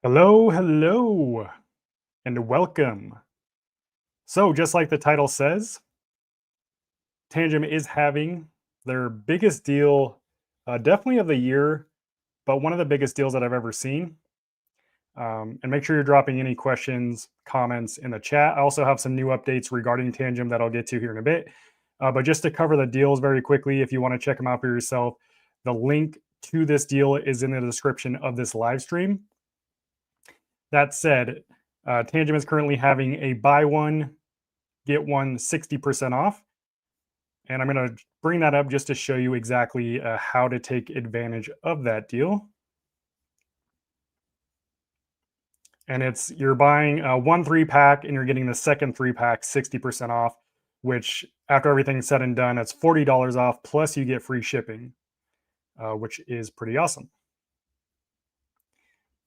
Hello, hello, and welcome. So, just like the title says, Tangem is having their biggest deal, definitely of the year, but one of the biggest deals that I've ever seen. And make sure you're dropping any questions, comments in the chat. I also have some new updates regarding Tangem that I'll get to here in a bit. But just to cover the deals very quickly, if you want to check them out for yourself, the link to this deal is in the description of this live stream. That said, Tangem is currently having a buy one, get one 60% off. And I'm going to bring that up just to show you exactly how to take advantage of that deal. And it's you're buying one 3-pack and you're getting the second 3-pack 60% off, which after everything's said and done, it's $40 off plus you get free shipping, which is pretty awesome.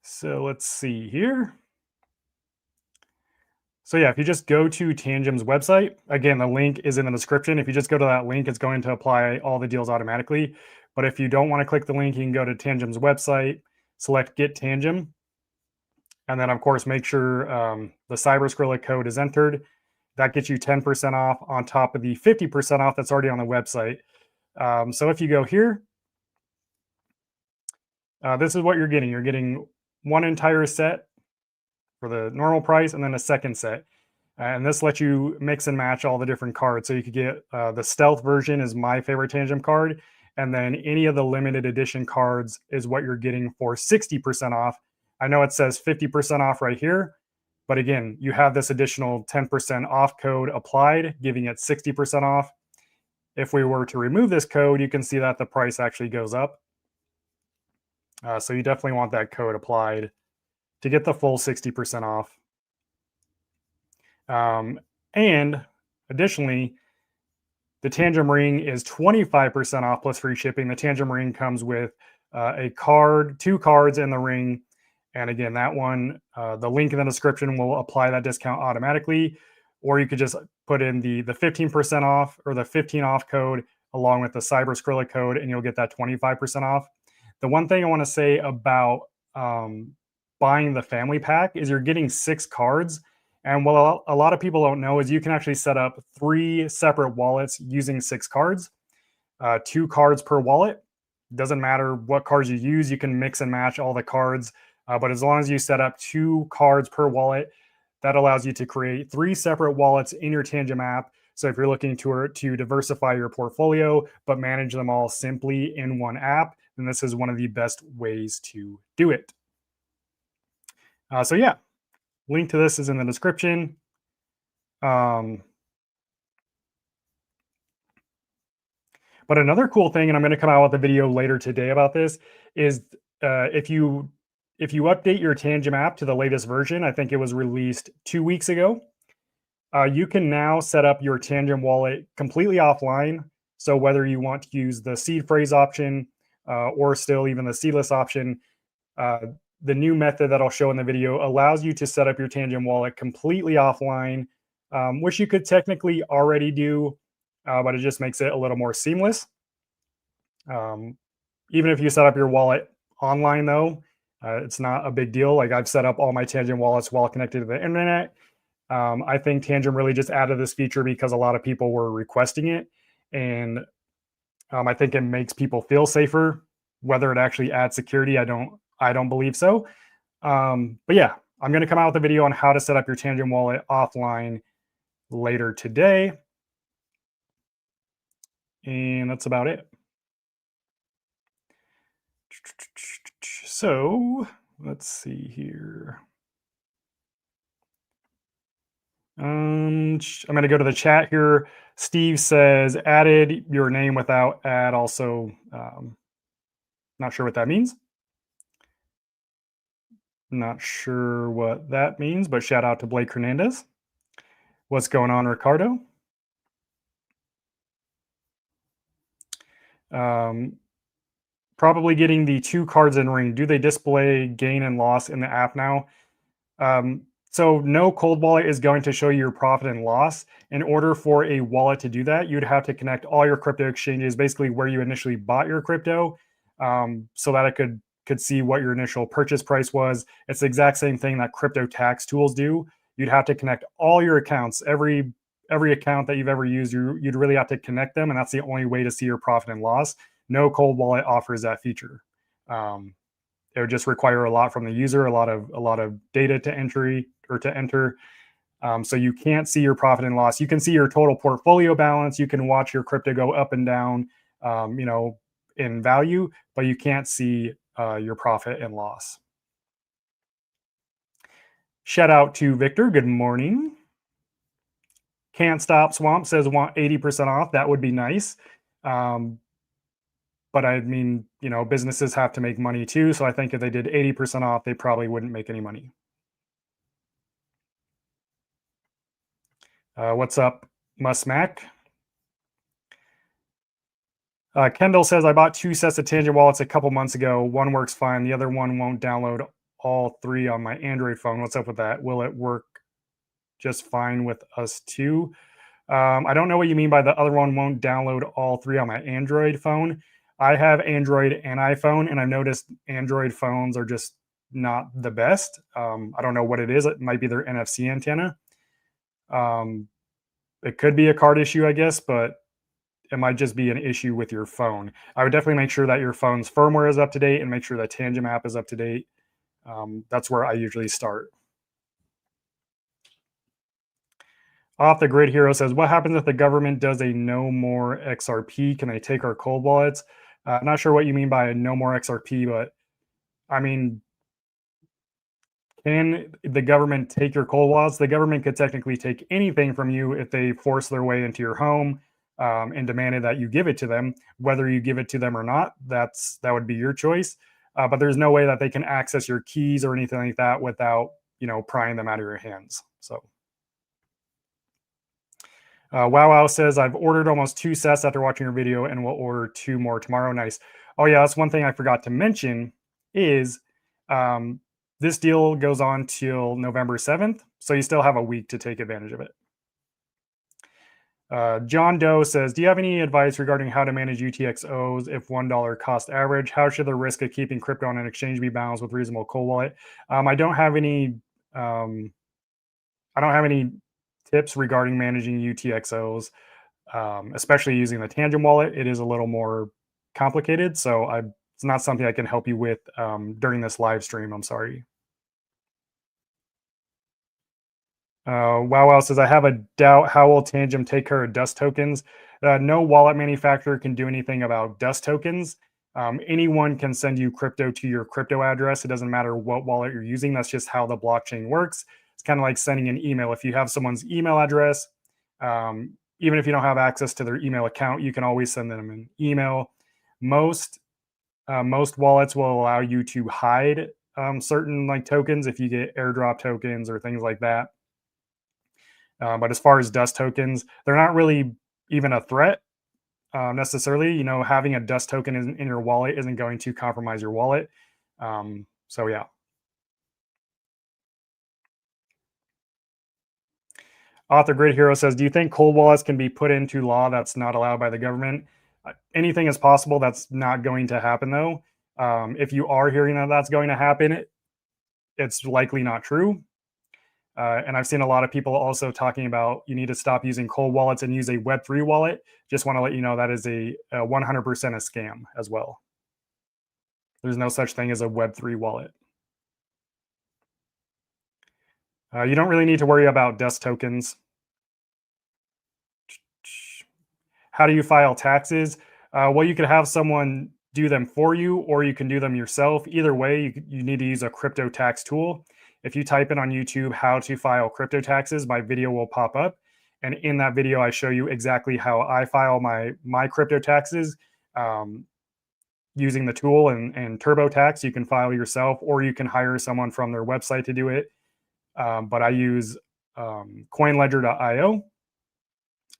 So let's see here. So yeah, if you just go to Tangem's website, again, the link is in the description. If you just go to that link, it's going to apply all the deals automatically. But if you don't want to click the link, you can go to Tangem's website, select Get Tangem, and then of course make sure the Cyberskrilla code is entered. That gets you 10% off on top of the 50% off that's already on the website. So if you go here, this is what you're getting. You're getting one entire set for the normal price and then a second set. And this lets you mix and match all the different cards. So you could get the stealth version is my favorite Tangem card. And then any of the limited edition cards is what you're getting for 60% off. I know it says 50% off right here, but again, you have this additional 10% off code applied, giving it 60% off. If we were to remove this code, you can see that the price actually goes up. So you definitely want that code applied to get the full 60% off. And additionally, the Tangem ring is 25% off plus free shipping. The Tangem ring comes with a card, 2 cards in the ring. And again, that one, the link in the description will apply that discount automatically. Or you could just put in the 15% off or the 15 off code along with the Cyberskrilla code, and you'll get that 25% off. The one thing I want to say about buying the family pack is you're getting 6 cards. And what a lot of people don't know is you can actually set up 3 separate wallets using 6 cards, 2 cards per wallet. Doesn't matter what cards you use, you can mix and match all the cards. But as long as you set up 2 cards per wallet, that allows you to create 3 separate wallets in your Tangem app. So if you're looking to diversify your portfolio, but manage them all simply in one app, then this is one of the best ways to do it. So yeah, link to this is in the description. But another cool thing, and I'm going to come out with a video later today about this, is if you update your Tangem app to the latest version, I think it was released 2 weeks ago, you can now set up your Tangem wallet completely offline. So whether you want to use the seed phrase option or still even the seedless option, the new method that I'll show in the video allows you to set up your Tangem wallet completely offline, which you could technically already do, but it just makes it a little more seamless. Even if you set up your wallet online, though, it's not a big deal. Like I've set up all my Tangem wallets while connected to the internet. I think Tangem really just added this feature because a lot of people were requesting it, and I think it makes people feel safer. Whether it actually adds security, I don't believe so. But yeah, I'm going to come out with a video on how to set up your Tangem wallet offline later today. And that's about it. So let's see here. I'm going to go to the chat here. Steve says added your name without add. Also, not sure what that means. Not sure what that means, but shout out to Blake Hernandez. What's going on, Ricardo? Probably getting the 2 cards in ring. Do they display gain and loss in the app now? So no cold wallet is going to show you your profit and loss. In order for a wallet to do that, you'd have to connect all your crypto exchanges, basically where you initially bought your crypto, so that it could could see what your initial purchase price was. It's the exact same thing that crypto tax tools do. You'd have to connect all your accounts, every account that you've ever used. You'd really have to connect them, and that's the only way to see your profit and loss. No cold wallet offers that feature. It would just require a lot from the user, a lot of data to enter. So you can't see your profit and loss. You can see your total portfolio balance. You can watch your crypto go up and down, in value, but you can't see your profit and loss. Shout out to Victor. Good morning. Can't Stop Swamp says want 80% off. That would be nice. But I mean, businesses have to make money too. So I think if they did 80% off, they probably wouldn't make any money. What's up, Musmac? Kendall says, I bought 2 sets of Tangem wallets a couple months ago. One works fine. The other one won't download all 3 on my Android phone. What's up with that? Will it work just fine with us too? I don't know what you mean by the other one won't download all 3 on my Android phone. I have Android and iPhone, and I've noticed Android phones are just not the best. I don't know what it is. It might be their NFC antenna. It could be a card issue, I guess, but it might just be an issue with your phone. I would definitely make sure that your phone's firmware is up to date and make sure that Tangem app is up to date. That's where I usually start. Off the Grid Hero says, what happens if the government does a no more XRP? Can they take our cold wallets? Not sure what you mean by no more XRP, but I mean, can the government take your cold wallets? The government could technically take anything from you if they force their way into your home and demanded that you give it to them. Whether you give it to them or not, that would be your choice. But there's no way that they can access your keys or anything like that without, prying them out of your hands. So. Wow says, I've ordered almost 2 sets after watching your video and will order 2 more tomorrow. Nice. Oh yeah, that's one thing I forgot to mention is this deal goes on till November 7th. So you still have a week to take advantage of it. John Doe says, do you have any advice regarding how to manage UTXOs if $1 cost average? How should the risk of keeping crypto on an exchange be balanced with reasonable cold wallet? I don't have any tips regarding managing UTXOs, especially using the Tangem wallet. It is a little more complicated, so it's not something I can help you with during this live stream. I'm sorry. Wow says, I have a doubt. How will Tangem take care of dust tokens? No wallet manufacturer can do anything about dust tokens. Anyone can send you crypto to your crypto address. It doesn't matter what wallet you're using. That's just how the blockchain works. It's kind of like sending an email. If you have someone's email address, even if you don't have access to their email account, you can always send them an email. Most wallets will allow you to hide certain tokens if you get airdrop tokens or things like that. But as far as dust tokens, they're not really even a threat necessarily. Having a dust token in your wallet isn't going to compromise your wallet. So yeah. Author Grid Hero says, do you think cold wallets can be put into law that's not allowed by the government? Anything is possible. That's not going to happen, though. If you are hearing that that's going to happen, it's likely not true. And I've seen a lot of people also talking about you need to stop using cold wallets and use a Web3 wallet. Just want to let you know that is a 100% a scam as well. There's no such thing as a Web3 wallet. You don't really need to worry about dust tokens. How do you file taxes? Well, you could have someone do them for you, or you can do them yourself. Either way, you need to use a crypto tax tool. If you type in on YouTube how to file crypto taxes, my video will pop up. And in that video, I show you exactly how I file my crypto taxes using the tool and TurboTax. You can file yourself, or you can hire someone from their website to do it. But I use coinledger.io.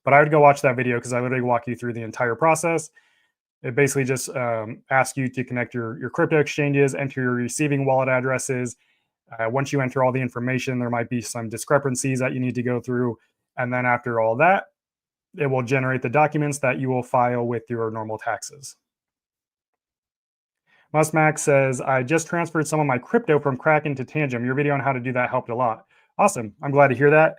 But I would go watch that video because I literally walk you through the entire process. It basically just asks you to connect your crypto exchanges, enter your receiving wallet addresses. Once you enter all the information, there might be some discrepancies that you need to go through. And then after all that, it will generate the documents that you will file with your normal taxes. Musmax says, I just transferred some of my crypto from Kraken to Tangem. Your video on how to do that helped a lot. Awesome. I'm glad to hear that.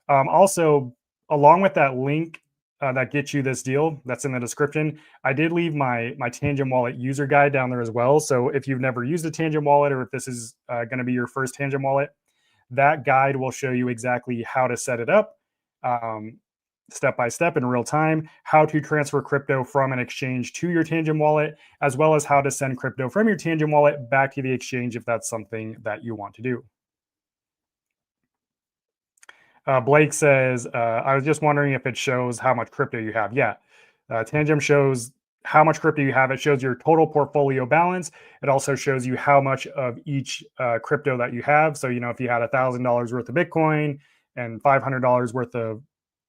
Also, along with that link that gets you this deal that's in the description, I did leave my Tangem wallet user guide down there as well. So if you've never used a Tangem wallet, or if this is going to be your first Tangem wallet, that guide will show you exactly how to set it up, step by step in real time, how to transfer crypto from an exchange to your Tangem wallet, as well as how to send crypto from your Tangem wallet back to the exchange if that's something that you want to do. Blake says, I was just wondering if it shows how much crypto you have. Yeah, Tangem shows how much crypto you have. It shows your total portfolio balance. It also shows you how much of each crypto that you have. So, if you had $1,000 worth of Bitcoin and $500 worth of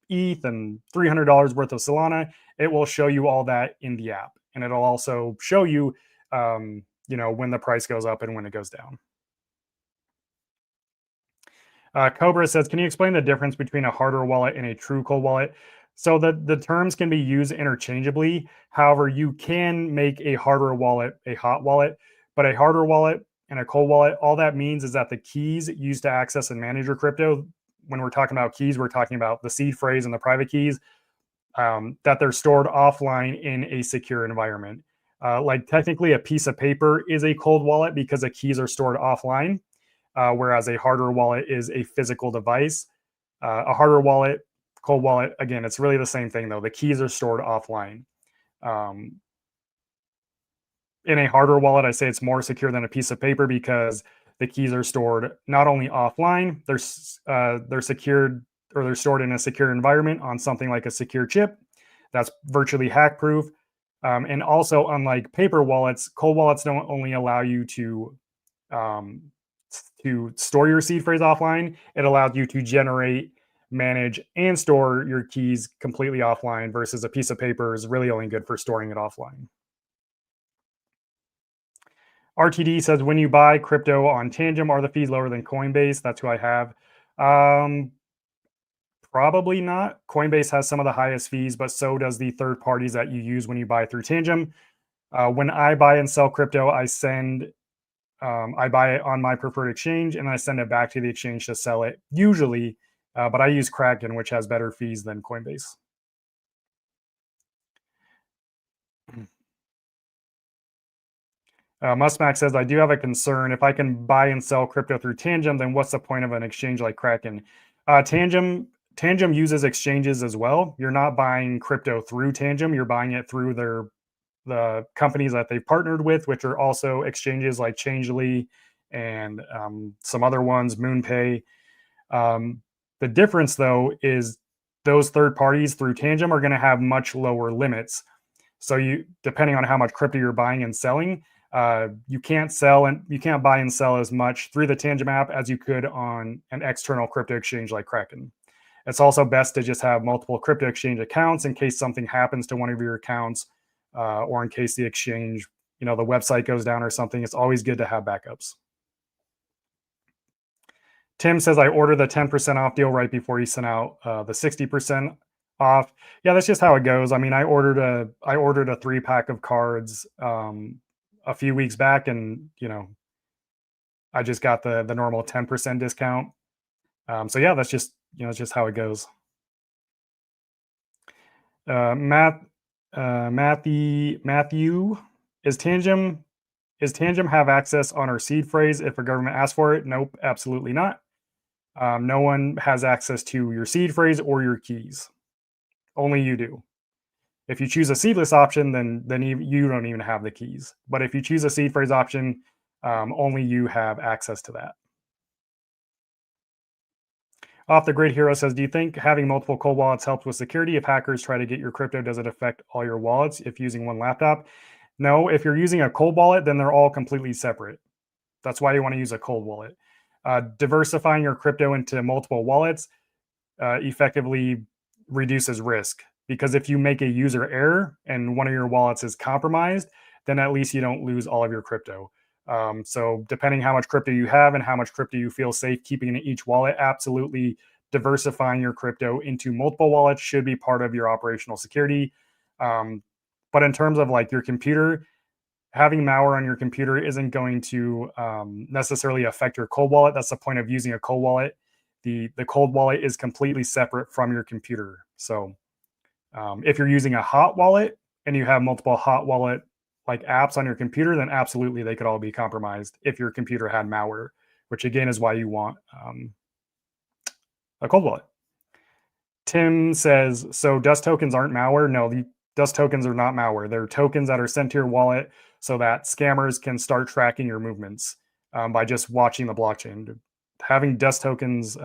ETH and $300 worth of Solana, it will show you all that in the app. And it'll also show you, when the price goes up and when it goes down. Cobra says, can you explain the difference between a hardware wallet and a true cold wallet? So the terms can be used interchangeably. However, you can make a hardware wallet a hot wallet, but a hardware wallet and a cold wallet, all that means is that the keys used to access and manage your crypto, when we're talking about keys, we're talking about the seed phrase and the private keys, that they're stored offline in a secure environment. Like technically a piece of paper is a cold wallet because the keys are stored offline. Whereas a hardware wallet is a physical device. A hardware wallet, cold wallet, again, it's really the same thing though. The keys are stored offline. In a hardware wallet, I say it's more secure than a piece of paper because the keys are stored not only offline, they're secured, or they're stored in a secure environment on something like a secure chip that's virtually hack proof. And also, unlike paper wallets, cold wallets don't only allow you to store your seed phrase offline. It allows you to generate, manage, and store your keys completely offline, versus a piece of paper is really only good for storing it offline. RTD says, when you buy crypto on Tangem, are the fees lower than Coinbase? That's who I have. Probably not. Coinbase has some of the highest fees, but so does the third parties that you use when you buy through Tangem. When I buy and sell crypto, I buy it on my preferred exchange and I send it back to the exchange to sell it usually, but I use Kraken, which has better fees than Coinbase. Musmax says, I do have a concern. If I can buy and sell crypto through Tangem, then what's the point of an exchange like Kraken? Tangem uses exchanges as well. You're not buying crypto through Tangem. You're buying it through the companies that they've partnered with, which are also exchanges like Changely and some other ones, MoonPay. The difference, though, is those third parties through Tangem are going to have much lower limits. So depending on how much crypto you're buying and selling, you can't buy and sell as much through the Tangem app as you could on an external crypto exchange like Kraken. It's also best to just have multiple crypto exchange accounts in case something happens to one of your accounts, or in case the exchange, the website goes down or something. It's always good to have backups. Tim says, I ordered the 10% off deal right before he sent out the 60% off. Yeah, that's just how it goes. I mean, I ordered a 3-pack of cards a few weeks back, and I just got the normal 10% discount. So yeah, that's just it's just how it goes. Matthew, is Tangem have access on our seed phrase if a government asks for it? Nope, absolutely not. No one has access to your seed phrase or your keys. Only you do. If you choose a seedless option, then you don't even have the keys. But if you choose a seed phrase option, only you have access to that. Off the Grid Hero says, do you think having multiple cold wallets helps with security? If hackers try to get your crypto, does it affect all your wallets if using one laptop? No, if you're using a cold wallet, then they're all completely separate. That's why you want to use a cold wallet. Diversifying your crypto into multiple wallets effectively reduces risk, because if you make a user error and one of your wallets is compromised, then at least you don't lose all of your crypto. So depending how much crypto you have and how much crypto you feel safe keeping in each wallet, absolutely diversifying your crypto into multiple wallets should be part of your operational security. But in terms of like your computer, having malware on your computer isn't going to necessarily affect your cold wallet. That's the point of using a cold wallet. The cold wallet is completely separate from your computer. So if you're using a hot wallet and you have multiple hot wallet like apps on your computer, then absolutely they could all be compromised if your computer had malware, which again is why you want a cold wallet. Tim says, so dust tokens aren't malware? No, the dust tokens are not malware. They're tokens that are sent to your wallet so that scammers can start tracking your movements by just watching the blockchain. Having dust tokens,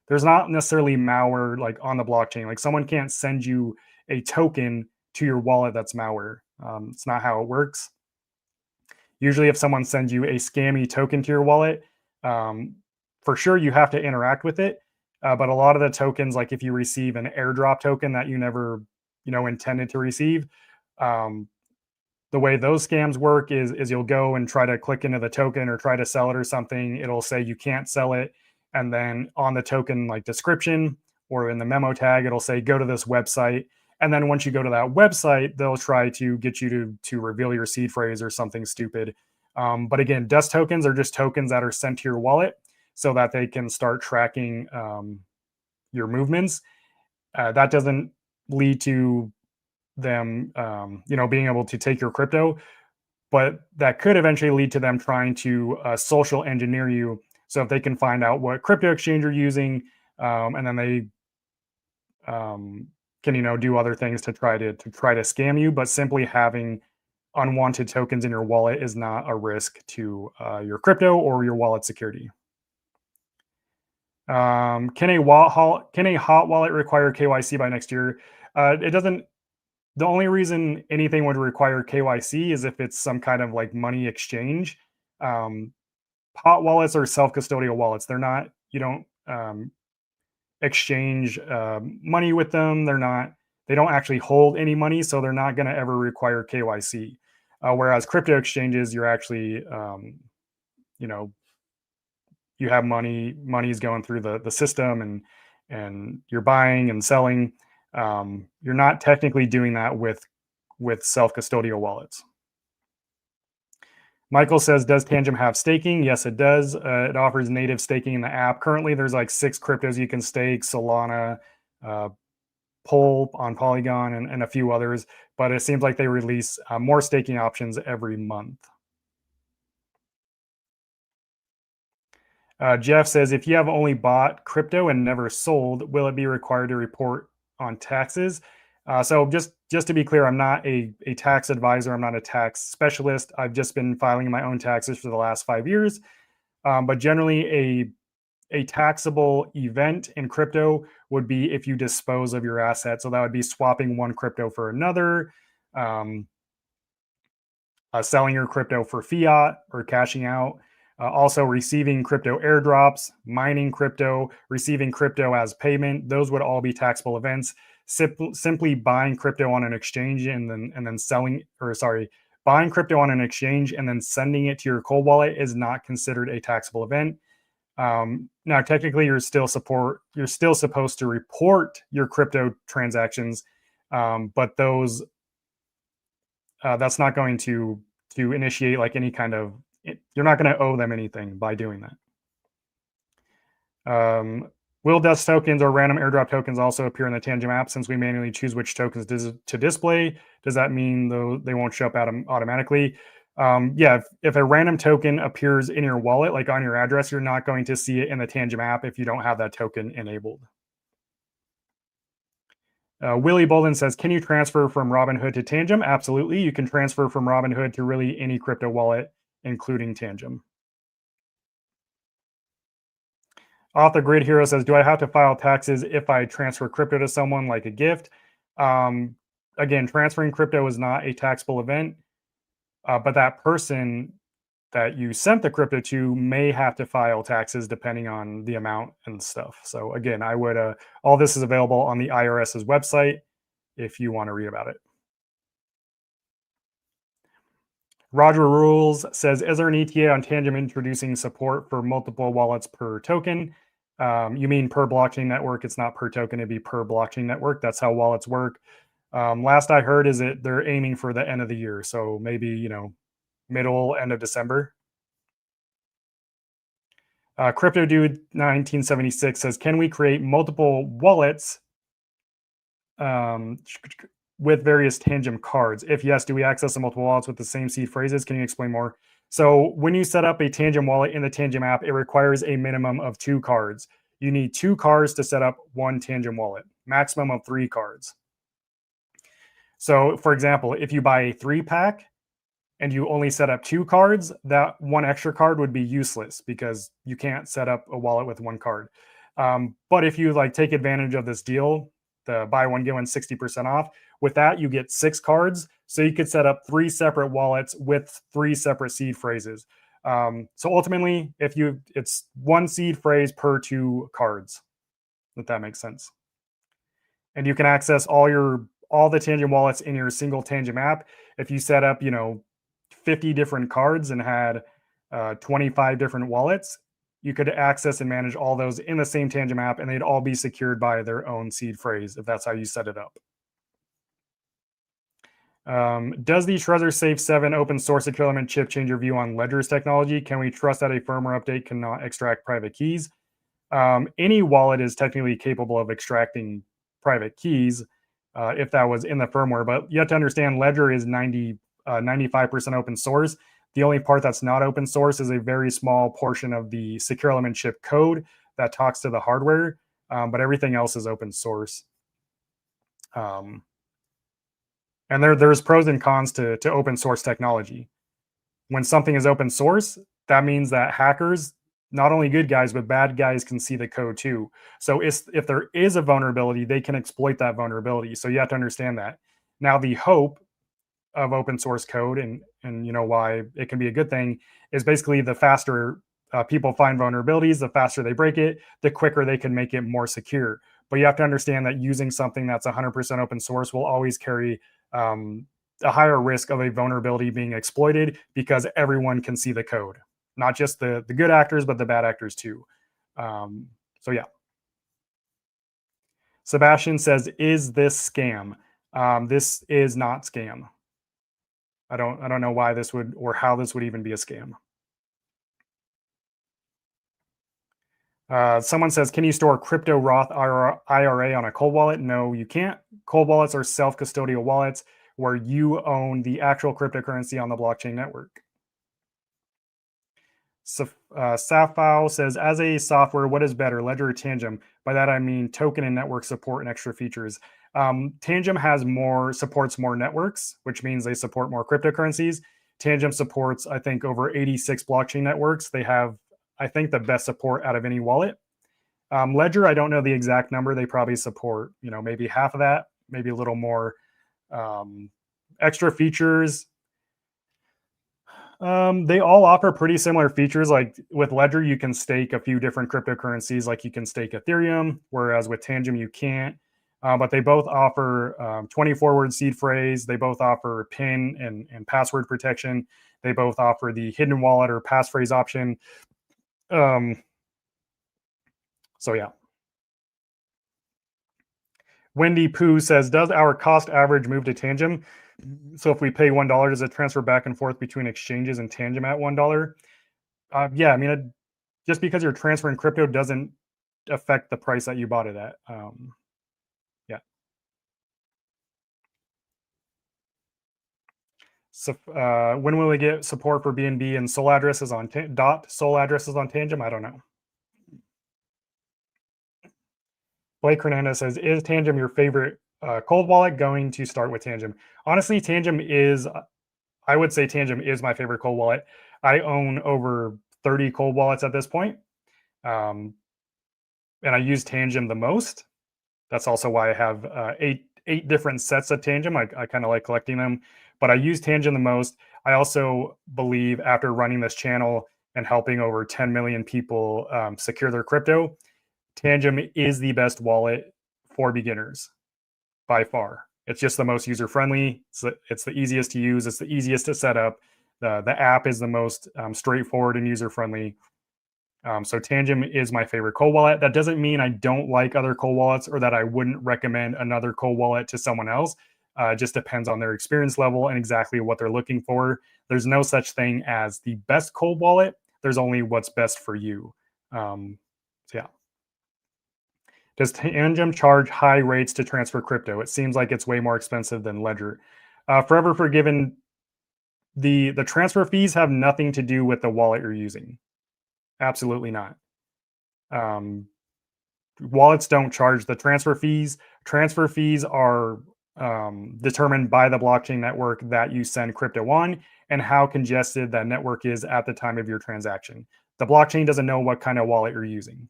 there's not necessarily malware like on the blockchain. Like someone can't send you a token to your wallet that's malware. It's not how it works. Usually if someone sends you a scammy token to your wallet, for sure you have to interact with it. But a lot of the tokens, like if you receive an airdrop token that you never, intended to receive, the way those scams work is you'll go and try to click into the token or try to sell it or something. It'll say you can't sell it, and then on the token like description or in the memo tag, it'll say go to this website. And then once you go to that website, they'll try to get you to reveal your seed phrase or something stupid. But again, dust tokens are just tokens that are sent to your wallet so that they can start tracking your movements. That doesn't lead to them, being able to take your crypto, but that could eventually lead to them trying to social engineer you. So if they can find out what crypto exchange you're using, and then they can, do other things to try to scam you. But simply having unwanted tokens in your wallet is not a risk to your crypto or your wallet security. Can a hot wallet require KYC by next year? It doesn't. The only reason anything would require KYC is if it's some kind of like money exchange. Hot wallets are self-custodial wallets. They're not. You don't exchange money with them. They don't actually hold any money, so they're not going to ever require KYC. Whereas crypto exchanges, you're actually, you have money's going through the system, and you're buying and selling. You're not technically doing that with self-custodial wallets. Michael says, does Tangem have staking? Yes, it does. It offers native staking in the app. Currently, there's like 6 cryptos you can stake: Solana, Pole on Polygon, and a few others. But it seems like they release more staking options every month. Jeff says, if you have only bought crypto and never sold, will it be required to report on taxes? So just to be clear, I'm not a tax advisor. I'm not a tax specialist. I've just been filing my own taxes for the last 5 years. But generally, a taxable event in crypto would be if you dispose of your asset. So that would be swapping one crypto for another, selling your crypto for fiat or cashing out. Also receiving crypto airdrops, mining crypto, receiving crypto as payment. Those would all be taxable events. Simply buying crypto on an exchange and then buying crypto on an exchange and then sending it to your cold wallet is not considered a taxable event. Now, technically, you're still supposed to report your crypto transactions, but that's not going to initiate like any kind of. You're not going to owe them anything by doing that. Will dust tokens or random airdrop tokens also appear in the Tangem app since we manually choose which tokens to display? Does that mean though they won't show up automatically? Yeah, if a random token appears in your wallet, like on your address, you're not going to see it in the Tangem app if you don't have that token enabled. Willie Bolden says, can you transfer from Robinhood to Tangem? Absolutely. You can transfer from Robinhood to really any crypto wallet, including Tangem. Off the Grid Hero says, do I have to file taxes if I transfer crypto to someone like a gift? Again, transferring crypto is not a taxable event, but that person that you sent the crypto to may have to file taxes depending on the amount and stuff. So again, I would, all this is available on the IRS's website if you want to read about it. Roger Rules says, is there an ETA on Tangem introducing support for multiple wallets per token? You mean per blockchain network? It's not per token, it'd be per blockchain network. That's how wallets work. Last I heard is that they're aiming for the end of the year. So maybe, end of December. Crypto Dude 1976 says, can we create multiple wallets with various Tangem cards? If yes, do we access the multiple wallets with the same seed phrases? Can you explain more? So when you set up a Tangem wallet in the Tangem app, it requires a minimum of 2 cards. You need 2 cards to set up one Tangem wallet, maximum of 3 cards. So for example, if you buy a 3-pack and you only set up 2 cards, that 1 extra card would be useless because you can't set up a wallet with 1 card. But if you like take advantage of this deal, the buy one, get one 60% off, with that, you get 6 cards. So you could set up 3 separate wallets with 3 separate seed phrases. So ultimately, it's 1 seed phrase per 2 cards, if that makes sense. And you can access all the Tangem wallets in your single Tangem app. If you set up, 50 different cards and had 25 different wallets, you could access and manage all those in the same Tangem app, and they'd all be secured by their own seed phrase if that's how you set it up. Does the Trezor Safe 7 open source secure element chip change your view on Ledger's technology? Can we trust that a firmware update cannot extract private keys? Any wallet is technically capable of extracting private keys if that was in the firmware, but you have to understand Ledger is 95% open source. The only part that's not open source is a very small portion of the secure element chip code that talks to the hardware, but everything else is open source. And there's pros and cons to open source technology. When something is open source, that means that hackers, not only good guys, but bad guys can see the code too. So if there is a vulnerability, they can exploit that vulnerability. So you have to understand that. Now, the hope of open source code and why it can be a good thing is basically the faster people find vulnerabilities, the faster they break it, the quicker they can make it more secure. But you have to understand that using something that's 100% open source will always carry a higher risk of a vulnerability being exploited because everyone can see the code, not just the good actors, but the bad actors too. So yeah. Sebastian says, is this scam? This is not scam. I don't know why this would or how this would even be a scam. Someone says, can you store crypto Roth IRA on a cold wallet? No, you can't. Cold wallets are self-custodial wallets where you own the actual cryptocurrency on the blockchain network. So, Safao says, as a software, what is better, Ledger or Tangem? By that, I mean token and network support and extra features. Tangem supports more networks, which means they support more cryptocurrencies. Tangem supports, I think, over 86 blockchain networks. They have, I think, the best support out of any wallet. Ledger, I don't know the exact number. They probably support, maybe half of that, maybe a little more. Extra features. They all offer pretty similar features. Like with Ledger, you can stake a few different cryptocurrencies, like you can stake Ethereum, whereas with Tangem, you can't. But they both offer 24-word seed phrase. They both offer PIN and password protection. They both offer the hidden wallet or passphrase option. So yeah. Wendy Pooh says, does our cost average move to Tangem? So if we pay $1, does it transfer back and forth between exchanges and Tangem at $1? Yeah, I mean, just because you're transferring crypto doesn't affect the price that you bought it at. Yeah. So when will we get support for BNB and SOL addresses on .SOL addresses on Tangem? I don't know. Blake Hernandez says, is Tangem your favorite cold wallet? Going to start with Tangem. Honestly, I would say Tangem is my favorite cold wallet. I own over 30 cold wallets at this point. And I use Tangem the most. That's also why I have eight different sets of Tangem. I kind of like collecting them, but I use Tangem the most. I also believe after running this channel and helping over 10 million people secure their crypto, Tangem is the best wallet for beginners by far. It's just the most user-friendly. It's the easiest to use. It's the easiest to set up. The app is the most straightforward and user-friendly. So Tangem is my favorite cold wallet. That doesn't mean I don't like other cold wallets or that I wouldn't recommend another cold wallet to someone else. It just depends on their experience level and exactly what they're looking for. There's no such thing as the best cold wallet. There's only what's best for you. So yeah. Does Tangem charge high rates to transfer crypto? It seems like it's way more expensive than Ledger. Forever Forgiven, the transfer fees have nothing to do with the wallet you're using. Absolutely not. Wallets don't charge the transfer fees. Transfer fees are determined by the blockchain network that you send crypto on and how congested that network is at the time of your transaction. The blockchain doesn't know what kind of wallet you're using.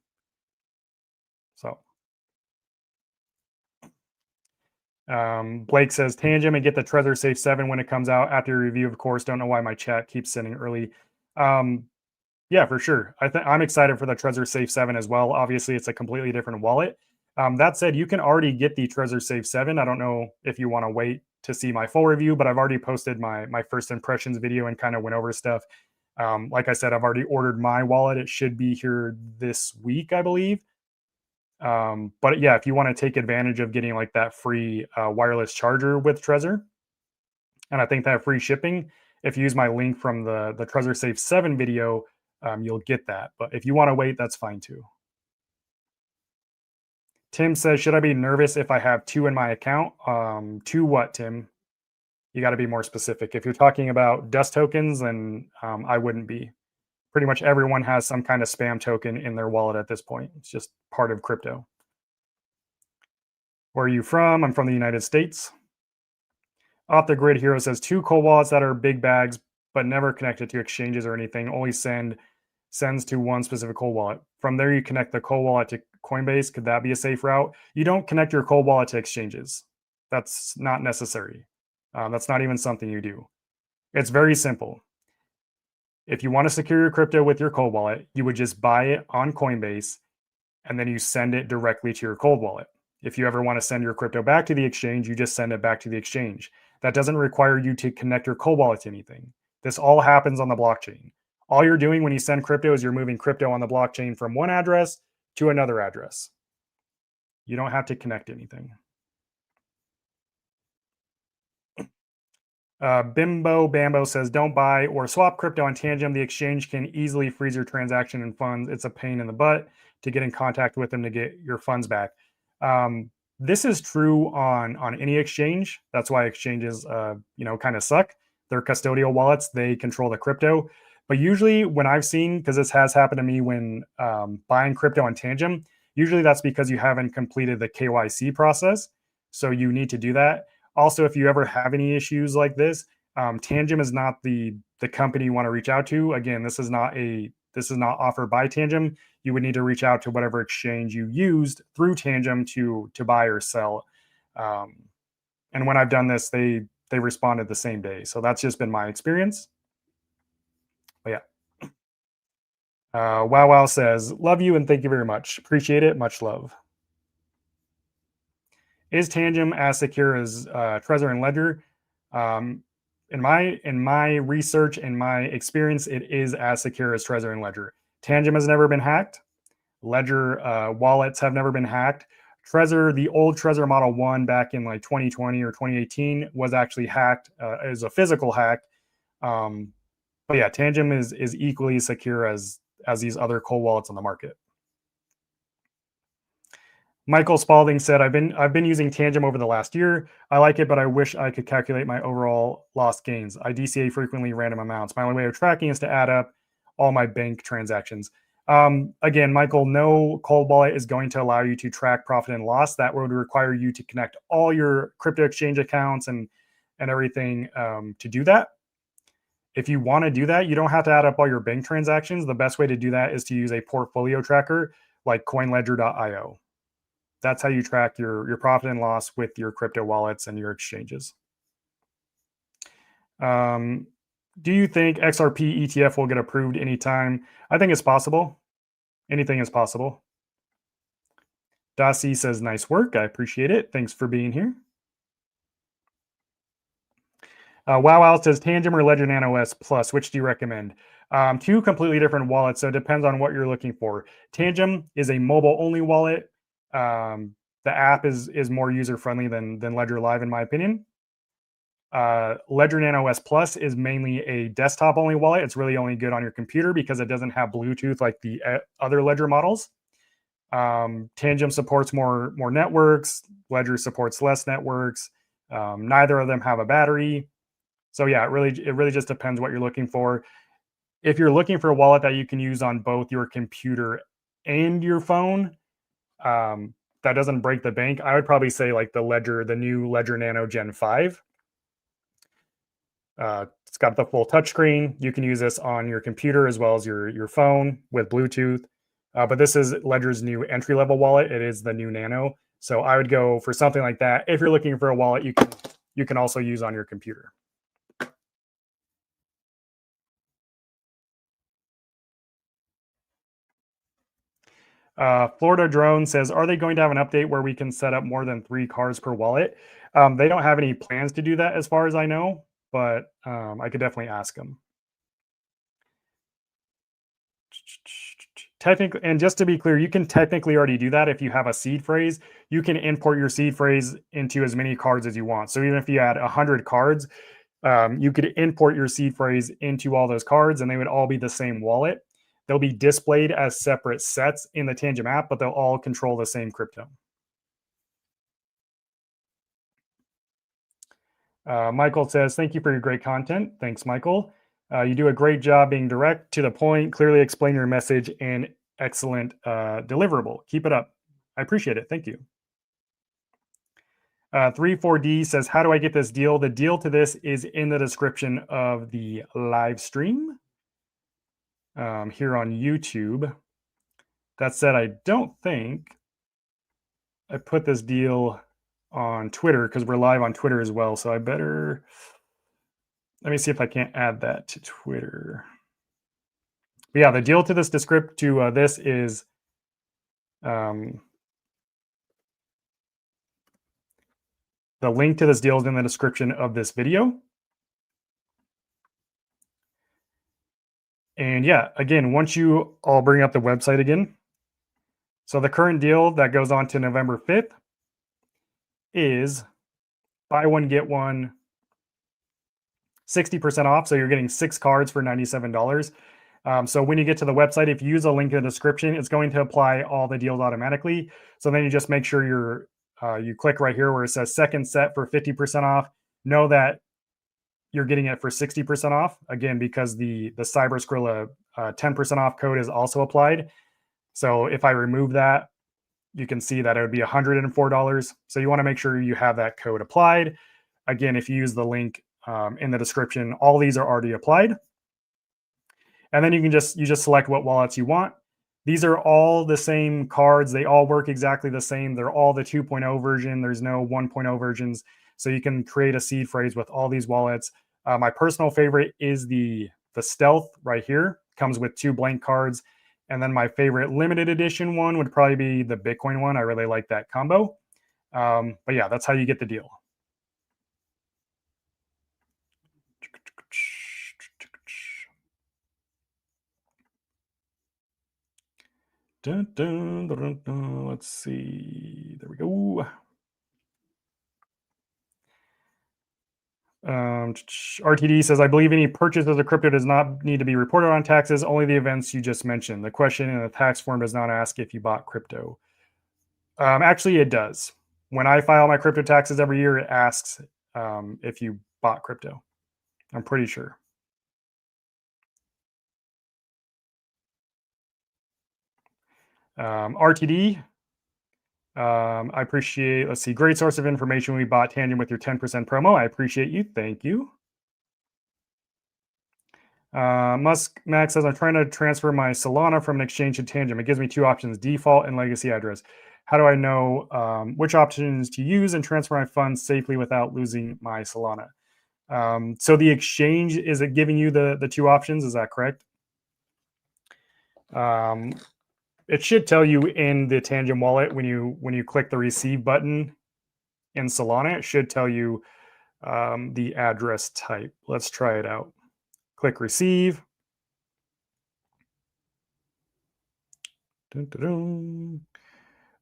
So Blake says Tangem and get the Trezor Safe 7 when it comes out after your review, of course. Don't know why my chat keeps sending early. Yeah, for sure. I'm excited for the Trezor Safe 7 as well. Obviously, it's a completely different wallet. That said, you can already get the Trezor Safe 7. I don't know if you want to wait to see my full review, but I've already posted my first impressions video and kind of went over stuff. Like I said, I've already ordered my wallet. It should be here this week, I believe. But yeah, if you want to take advantage of getting like that free wireless charger with Trezor, and I think that free shipping, if you use my link from the Trezor Safe 7 video, you'll get that. But if you want to wait, that's fine too. Tim says, should I be nervous if I have 2 in my account? 2 what, Tim? You got to be more specific. If you're talking about dust tokens, then I wouldn't be. Pretty much everyone has some kind of spam token in their wallet at this point. It's just part of crypto. Where are you from? I'm from the United States. Off the Grid Hero says 2 cold wallets that are big bags, but never connected to exchanges or anything. Only sends to one specific cold wallet. From there, you connect the cold wallet to Coinbase. Could that be a safe route? You don't connect your cold wallet to exchanges. That's not necessary. That's not even something you do. It's very simple. If you want to secure your crypto with your cold wallet, you would just buy it on Coinbase and then you send it directly to your cold wallet. If you ever want to send your crypto back to the exchange, you just send it back to the exchange. That doesn't require you to connect your cold wallet to anything. This all happens on the blockchain. All you're doing when you send crypto is you're moving crypto on the blockchain from one address to another address. You don't have to connect anything. Bimbo Bambo says, don't buy or swap crypto on Tangem. The exchange can easily freeze your transaction and funds. It's a pain in the butt to get in contact with them to get your funds back. This is true on any exchange. That's why exchanges, kind of suck. They're custodial wallets. They control the crypto. But usually when I've seen, because this has happened to me when buying crypto on Tangem, usually that's because you haven't completed the KYC process. So you need to do that. Also, if you ever have any issues like this, Tangem is not the company you want to reach out to. Again, this is not offered by Tangem. You would need to reach out to whatever exchange you used through Tangem to buy or sell. And when I've done this, they responded the same day. So that's just been my experience. But yeah. Wow says, love you and thank you very much. Appreciate it. Much love. Is Tangem as secure as Trezor and Ledger? In my research and my experience, it is as secure as Trezor and Ledger. Tangem has never been hacked. Ledger wallets have never been hacked. Trezor, the old Trezor Model 1 back in like 2020 or 2018 was actually hacked. It was a physical hack. But yeah, Tangem is equally secure as these other cold wallets on the market. Michael Spalding said, I've been using Tangem over the last year. I like it, but I wish I could calculate my overall lost gains. I DCA frequently random amounts. My only way of tracking is to add up all my bank transactions. Again, Michael, no cold wallet is going to allow you to track profit and loss. That would require you to connect all your crypto exchange accounts and everything to do that. If you want to do that, you don't have to add up all your bank transactions. The best way to do that is to use a portfolio tracker like coinledger.io. That's how you track your profit and loss with your crypto wallets and your exchanges. Do you think XRP ETF will get approved anytime? I think it's possible. Anything is possible. Dasi says, nice work. I appreciate it. Thanks for being here. Wow says, Tangem or Ledger Nano S Plus, which do you recommend? 2 completely different wallets, so it depends on what you're looking for. Tangem is a mobile-only wallet. The app is more user-friendly than Ledger Live, in my opinion. Ledger Nano S Plus is mainly a desktop only wallet. It's really only good on your computer because it doesn't have Bluetooth like the other Ledger models. Tangem supports more networks. Ledger supports less networks. Neither of them have a battery. So yeah, it really just depends what you're looking for. If you're looking for a wallet that you can use on both your computer and your phone, that doesn't break the bank, I would probably say like the new Ledger Nano Gen 5. It's got the full touchscreen. You can use this on your computer as well as your phone with Bluetooth. But this is Ledger's new entry-level wallet. It is the new Nano. So I would go for something like that. If you're looking for a wallet you can also use on your computer. Florida Drone says, are they going to have an update where we can set up more than 3 cards per wallet? They don't have any plans to do that as far as I know, but I could definitely ask them. Technically, and just to be clear, you can technically already do that if you have a seed phrase. You can import your seed phrase into as many cards as you want. So even if you had 100 cards, you could import your seed phrase into all those cards and they would all be the same wallet. They'll be displayed as separate sets in the Tangem app, but they'll all control the same crypto. Michael says, thank you for your great content. Thanks, Michael. You do a great job being direct, to the point, clearly explain your message, and excellent deliverable. Keep it up. I appreciate it. Thank you. 34D says, how do I get this deal? The deal to this is in the description of the live stream here on YouTube. That said, I don't think I put this deal on Twitter because we're live on Twitter as well. So I better, let me see if I can't add that to Twitter. But yeah, the deal to this this is the link to this deal is in the description of this video. And yeah, again, I'll bring up the website again. So the current deal that goes on to November 5th is buy one, get one, 60% off. So you're getting 6 cards for $97. So when you get to the website, if you use a link in the description, it's going to apply all the deals automatically. So then you just make sure you click right here where it says second set for 50% off. Know that you're getting it for 60% off, again, because the Cyber Skrilla 10% off code is also applied. So if I remove that, you can see that it would be $104. So you want to make sure you have that code applied. Again, if you use the link in the description, all these are already applied. And then you just select what wallets you want. These are all the same cards. They all work exactly the same. They're all the 2.0 version. There's no 1.0 versions. So you can create a seed phrase with all these wallets. My personal favorite is the Stealth right here. Comes with 2 blank cards. And then my favorite limited edition one would probably be the Bitcoin one. I really like that combo. But yeah, that's how you get the deal. Dun, dun, dun, dun. Let's see. There we go. RTD says, I believe any purchase of the crypto does not need to be reported on taxes, only the events you just mentioned. The question in the tax form does not ask if you bought crypto. Actually, it does. When I file my crypto taxes every year, it asks if you bought crypto. I'm pretty sure. RTD, I appreciate, let's see, great source of information. We bought Tandem with your 10% promo. I appreciate you. Thank you. Max says, I'm trying to transfer my Solana from an exchange to Tangem. It gives me 2 options, default and legacy address. How do I know which options to use and transfer my funds safely without losing my Solana? So the exchange, is it giving you the 2 options? Is that correct? It should tell you in the Tangem wallet when you click the receive button in Solana, it should tell you the address type. Let's try it out. Click receive. Dun, dun,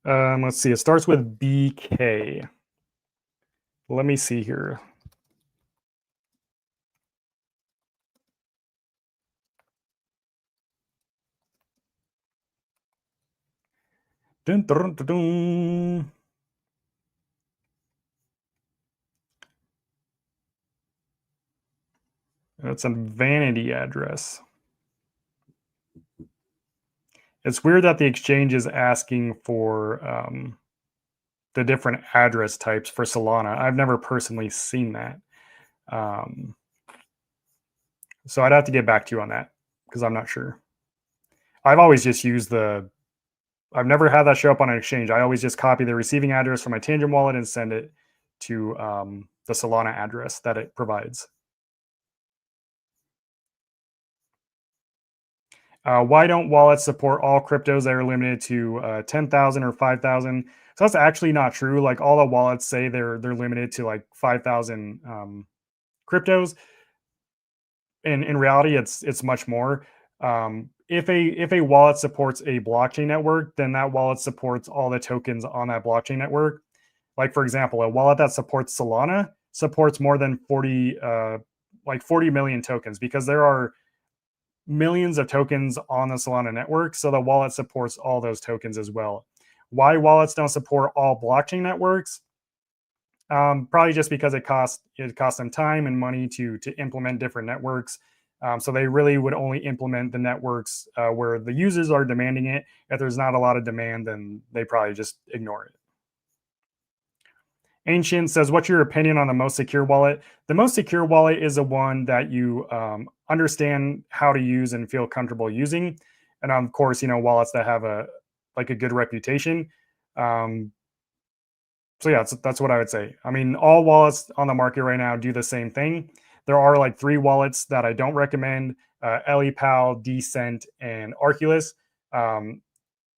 dun. Let's see. It starts with BK. Let me see here. Dun, dun, dun, dun. That's a vanity address. It's weird that the exchange is asking for the different address types for Solana. I've never personally seen that. Um, so I'd have to get back to you on that because I'm not sure. I've always just used I've never had that show up on an exchange. I always just copy the receiving address from my Tangem wallet and send it to the Solana address that it provides. Why don't wallets support all cryptos that are limited to 10,000 or 5,000? So that's actually not true. Like all the wallets say they're limited to like 5,000 cryptos. In reality, it's much more. If a wallet supports a blockchain network, then that wallet supports all the tokens on that blockchain network. Like for example, a wallet that supports Solana supports more than 40 million tokens because there are millions of tokens on the Solana network. So the wallet supports all those tokens as well. Why wallets don't support all blockchain networks? Probably just because it costs them time and money to implement different networks. So they really would only implement the networks where the users are demanding it. If there's not a lot of demand, then they probably just ignore it. Ancient says, "What's your opinion on the most secure wallet?" The most secure wallet is the one that you understand how to use and feel comfortable using, and of course, wallets that have a good reputation. Um, so yeah, that's what I would say. I mean, all wallets on the market right now do the same thing. There are like three wallets that I don't recommend: LEPAL, Decent, and Arculus. Um,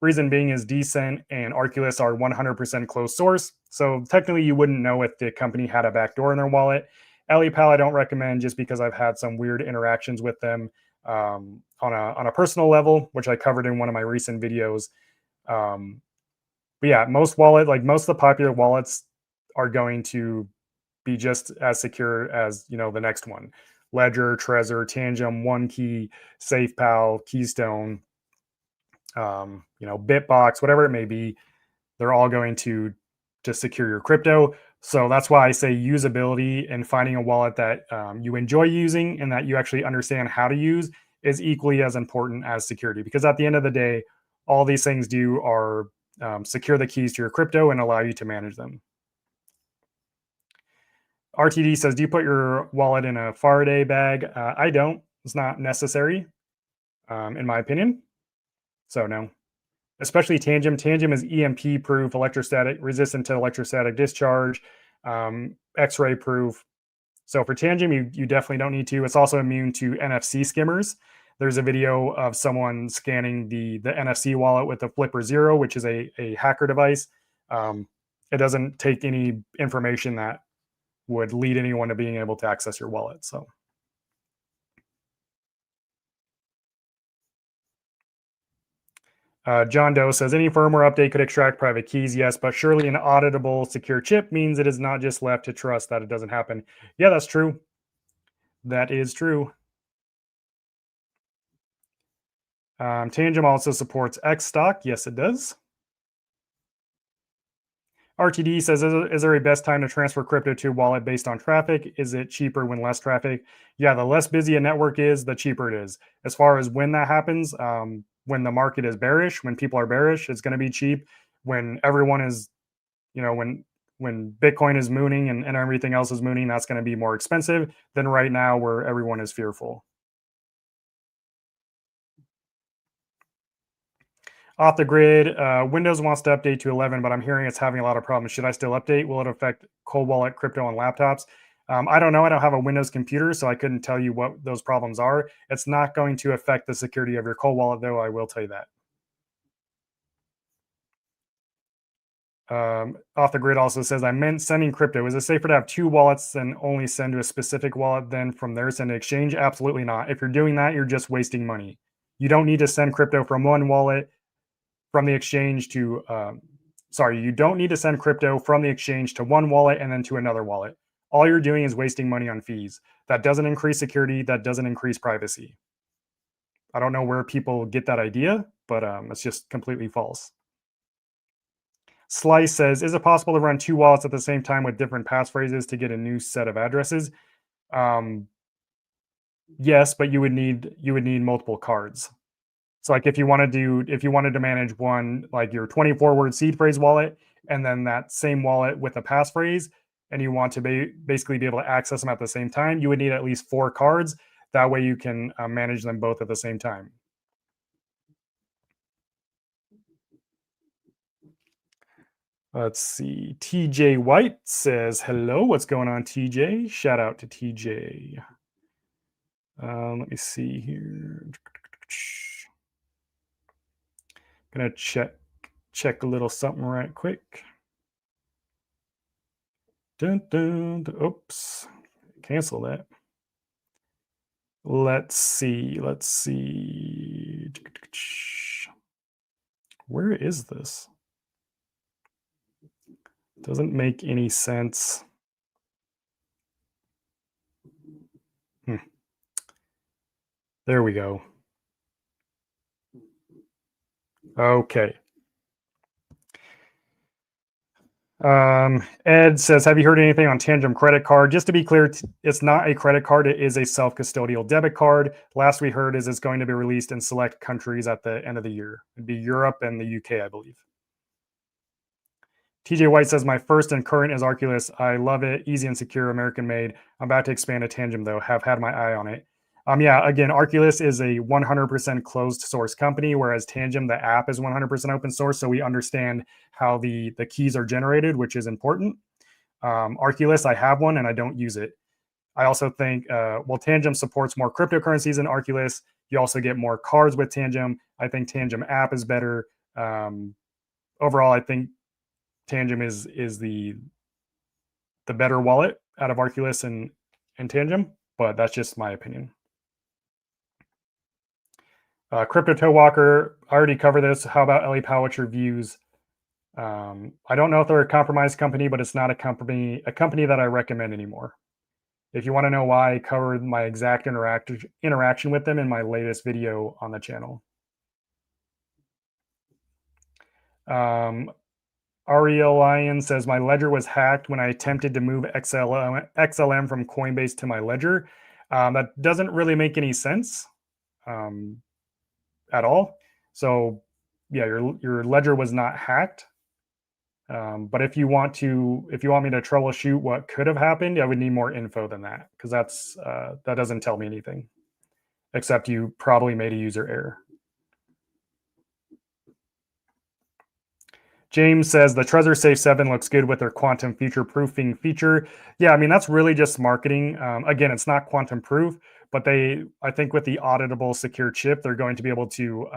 Reason being is Decent and Arculus are 100% closed source. So technically, you wouldn't know if the company had a backdoor in their wallet. LEPAL, I don't recommend just because I've had some weird interactions with them on a personal level, which I covered in one of my recent videos. Um, but yeah, most of the popular wallets are going to be just as secure as the next one. Ledger, Trezor, Tangem, OneKey, SafePal, Keystone, Bitbox, whatever it may be, they're all going to secure your crypto. So that's why I say usability and finding a wallet that you enjoy using and that you actually understand how to use is equally as important as security. Because at the end of the day, all these things do are secure the keys to your crypto and allow you to manage them. RTD says, "Do you put your wallet in a Faraday bag?" I don't. It's not necessary, in my opinion. So no. Especially Tangem. Tangem is EMP proof, electrostatic, resistant to electrostatic discharge, X-ray proof. So for Tangem, you definitely don't need to. It's also immune to NFC skimmers. There's a video of someone scanning the NFC wallet with the Flipper Zero, which is a hacker device. Um, it doesn't take any information that would lead anyone to being able to access your wallet. So John Doe says, "Any firmware update could extract private keys. Yes, but surely an auditable secure chip means it is not just left to trust that it doesn't happen." Yeah, that's true. That is true. Tangem also supports X stock. Yes, it does. RTD says, "Is there a best time to transfer crypto to a wallet based on traffic? Is it cheaper when less traffic?" Yeah, the less busy a network is, the cheaper it is. As far as when that happens, when the market is bearish, when people are bearish, it's going to be cheap. When everyone is, when Bitcoin is mooning and everything else is mooning, that's going to be more expensive than right now where everyone is fearful. Off the grid, Windows wants to update to 11, but I'm hearing it's having a lot of problems. Should I still update? Will it affect cold wallet crypto on laptops? I don't know. I don't have a Windows computer, so I couldn't tell you what those problems are. It's not going to affect the security of your cold wallet, though. I will tell you that. Off the grid also says, "I meant sending crypto. Is it safer to have two wallets and only send to a specific wallet, then from there send to exchange?" Absolutely not. If you're doing that, you're just wasting money. You don't need to send crypto from one wallet from the exchange to sorry, you don't need to send crypto from the exchange to one wallet and then to another wallet. All you're doing is wasting money on fees. That doesn't increase security, that doesn't increase privacy. I don't know where people get that idea, but it's just completely false. Slice says, is it possible to run 2 wallets at the same time with different passphrases to get a new set of addresses? Yes, but you would need multiple cards. So like if you wanted to manage one, like your 24-word seed phrase wallet, and then that same wallet with a passphrase, and you want to basically be able to access them at the same time, you would need at least 4 cards. That way you can manage them both at the same time. Let's see. TJ White says, hello. What's going on, TJ? Shout out to TJ. Let me see here. Gonna check a little something right quick. Dun, dun, dun. Oops. Cancel that. Let's see. Where is this? Doesn't make any sense. There we go. Okay. Ed says, have you heard anything on Tangem credit card? Just to be clear, it's not a credit card. It is a self-custodial debit card. Last we heard is it's going to be released in select countries at the end of the year. It'd be Europe and the UK, I believe. TJ White says, my first and current is Arculus. I love it. Easy and secure, American made. I'm about to expand to Tangem though. Have had my eye on it. Yeah, again, Arculus is a 100% closed source company, whereas Tangem, the app, is 100% open source. So we understand how the keys are generated, which is important. Arculus, I have one and I don't use it. I also think, well, Tangem supports more cryptocurrencies than Arculus. You also get more cards with Tangem. I think Tangem app is better. Overall, I think Tangem is the better wallet out of Arculus and Tangem, but that's just my opinion. Crypto Toe Walker, I already covered this. How about Ellie Powell? What's your views? I don't know if they're a compromised company, but it's not a company that I recommend anymore. If you want to know why, I covered my exact interaction with them in my latest video on the channel. Ariel Lion says, my ledger was hacked when I attempted to move XLM from Coinbase to my ledger. That doesn't really make any sense at all. So yeah, your ledger was not hacked. But if you want me to troubleshoot what could have happened, I would need more info than that, because that doesn't tell me anything, except you probably made a user error. James says the Trezor Safe 7 looks good with their quantum future proofing feature. Yeah, I mean, that's really just marketing. Again, it's not quantum proof, but I think with the auditable secure chip, they're going to be able to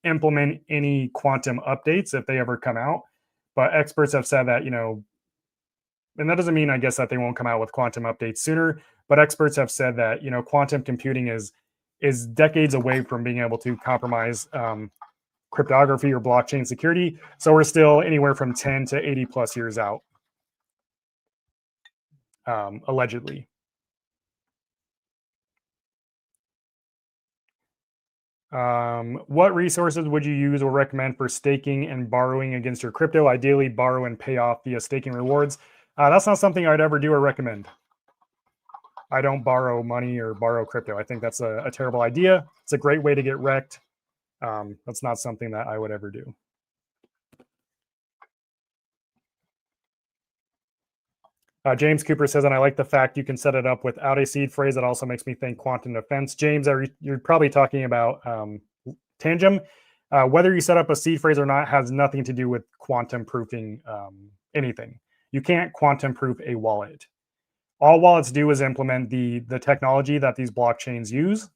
implement any quantum updates if they ever come out. But experts have said that, and that doesn't mean, I guess, that they won't come out with quantum updates sooner, but experts have said that, quantum computing is decades away from being able to compromise cryptography or blockchain security. So we're still anywhere from 10 to 80 plus years out, allegedly. What resources would you use or recommend for staking and borrowing against your crypto? Ideally, borrow and pay off via staking rewards. That's not something I'd ever do or recommend. I don't borrow money or borrow crypto. I think that's a terrible idea. It's a great way to get wrecked. That's not something that I would ever do. James Cooper says, and I like the fact you can set it up without a seed phrase. It also makes me think quantum defense. James, you're probably talking about Tangem. Whether you set up a seed phrase or not has nothing to do with quantum proofing anything. You can't quantum proof a wallet. All wallets do is implement the technology that these blockchains use.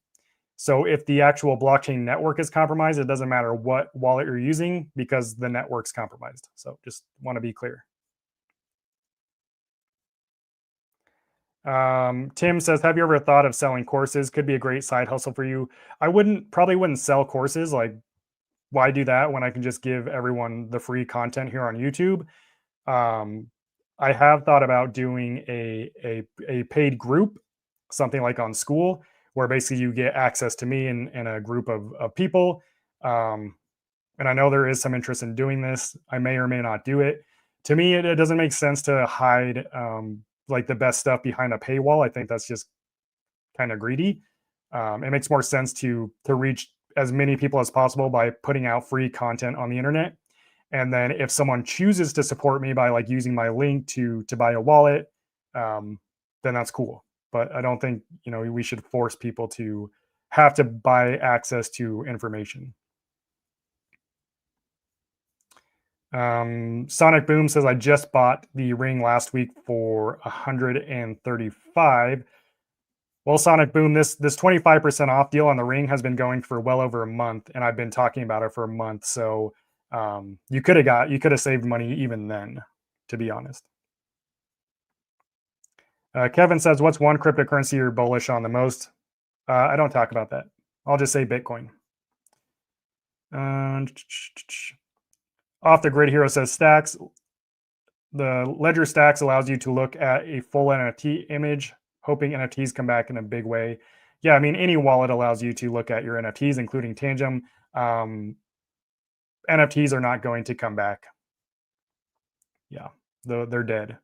So if the actual blockchain network is compromised, it doesn't matter what wallet you're using because the network's compromised. So just want to be clear. Tim says, have you ever thought of selling courses? Could be a great side hustle for you. I probably wouldn't sell courses. Like, why do that when I can just give everyone the free content here on YouTube? I have thought about doing a paid group, something like on School, where basically you get access to me and a group of people. and I know there is some interest in doing this. I may or may not do it. To me, it doesn't make sense to hide like the best stuff behind a paywall. I think that's just kind of greedy. It makes more sense to reach as many people as possible by putting out free content on the internet. And then if someone chooses to support me by like using my link to buy a wallet, then that's cool. But I don't think we should force people to have to buy access to information. Sonic Boom says I just bought the ring last week for 135. Well, Sonic Boom, this 25% off deal on the ring has been going for well over a month, and I've been talking about it for a month. So you could have saved money even then, to be honest. Kevin says, "What's one cryptocurrency you're bullish on the most?" I don't talk about that. I'll just say Bitcoin. Off the Grid Hero says Stacks. The Ledger Stacks allows you to look at a full NFT image, hoping NFTs come back in a big way. Yeah, I mean, any wallet allows you to look at your NFTs, including Tangem. NFTs are not going to come back. Yeah, they're dead.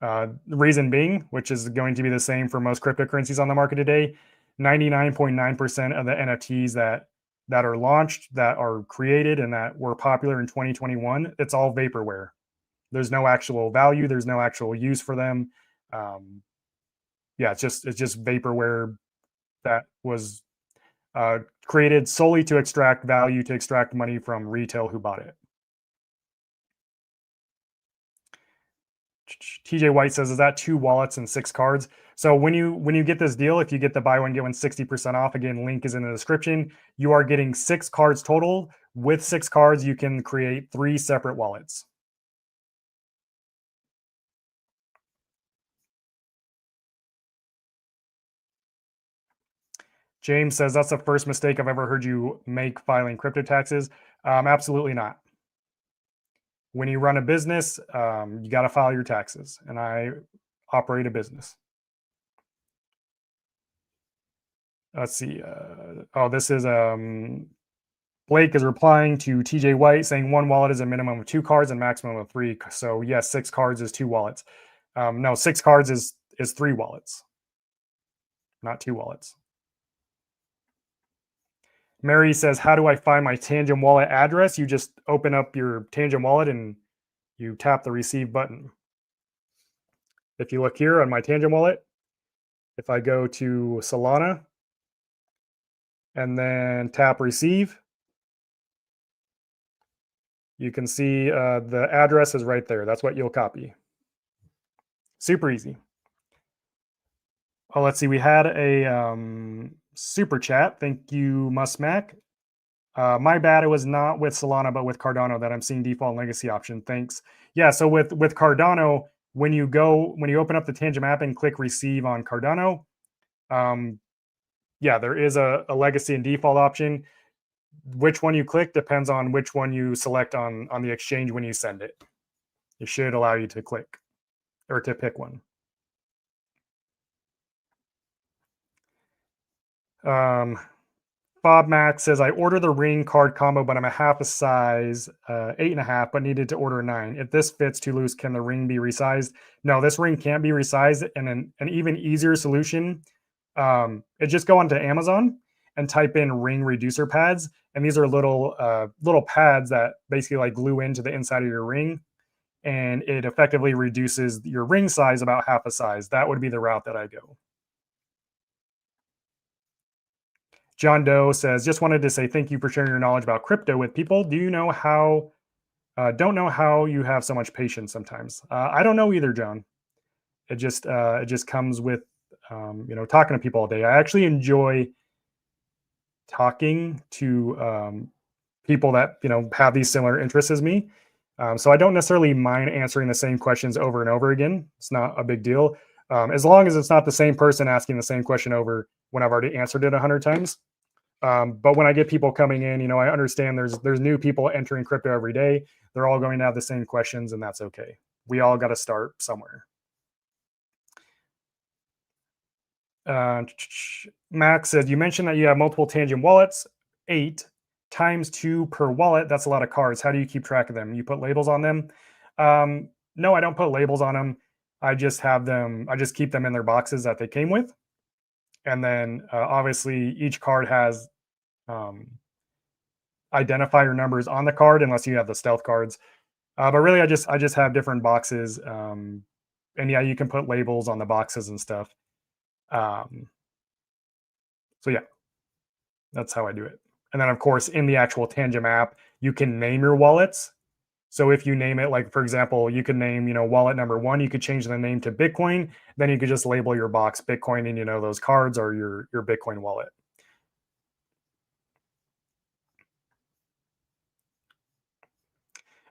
The reason being, which is going to be the same for most cryptocurrencies on the market today, 99.9% of the NFTs that are launched, that are created, and that were popular in 2021, it's all vaporware. There's no actual value. There's no actual use for them. Yeah, it's just vaporware that was created solely to extract value, to extract money from retail who bought it. TJ White says, "Is that 2 wallets and 6 cards?" So when you get this deal, if you get the buy one get one 60% off, again, link is in the description. You are getting 6 cards total. With 6 cards, you can create 3 separate wallets. James says, "That's the first mistake I've ever heard you make filing crypto taxes." Absolutely not. When you run a business, you got to file your taxes, and I operate a business. Let's see. This is Blake is replying to TJ White saying 1 wallet is a minimum of 2 cards and maximum of 3. So yes, 6 cards is 2 wallets. No, 6 cards is 3 wallets, not 2 wallets. Mary says, "How do I find my Tangem wallet address?" You just open up your Tangem wallet and you tap the receive button. If you look here on my Tangem wallet, if I go to Solana and then tap receive, you can see the address is right there. That's what you'll copy. Super easy. Oh, let's see. We had a super chat. Thank you, Musmac. My bad. It was not with Solana, but with Cardano that I'm seeing default legacy option. Thanks. Yeah. So with Cardano, when you open up the Tangem app and click receive on Cardano, yeah, there is a legacy and default option. Which one you click depends on which one you select on the exchange when you send it. It should allow you to click or to pick one. Bob Max says, "I ordered the ring card combo, but I'm a half a size, 8.5, but needed to order 9. If this fits too loose, can the ring be resized?" No, this ring can't be resized. And an even easier solution, just go onto Amazon and type in ring reducer pads. And these are little pads that basically like glue into the inside of your ring. And it effectively reduces your ring size about half a size. That would be the route that I go. John Doe says, "Just wanted to say thank you for sharing your knowledge about crypto with people. Do you know how? Don't know how you have so much patience sometimes." I don't know either, John. It just comes with talking to people all day. I actually enjoy talking to people that have these similar interests as me. So I don't necessarily mind answering the same questions over and over again. It's not a big deal, as long as it's not the same person asking the same question over when I've already answered it 100 times. But when I get people coming in, I understand there's new people entering crypto every day. They're all going to have the same questions, and that's okay. We all got to start somewhere. Max said, "You mentioned that you have multiple Tangem wallets, 8. times 2 per wallet, that's a lot of cards. How do you keep track of them? You put labels on them? No, I don't put labels on them. I just keep them in their boxes that they came with. And then obviously each card has identifier numbers on the card, unless you have the stealth cards. But really, I just have different boxes. And yeah, you can put labels on the boxes and stuff. So yeah, that's how I do it. And then of course, in the actual Tangem app, you can name your wallets. So if you name it, like for example, you could name, wallet number 1, you could change the name to Bitcoin. Then you could just label your box Bitcoin, and those cards are your Bitcoin wallet.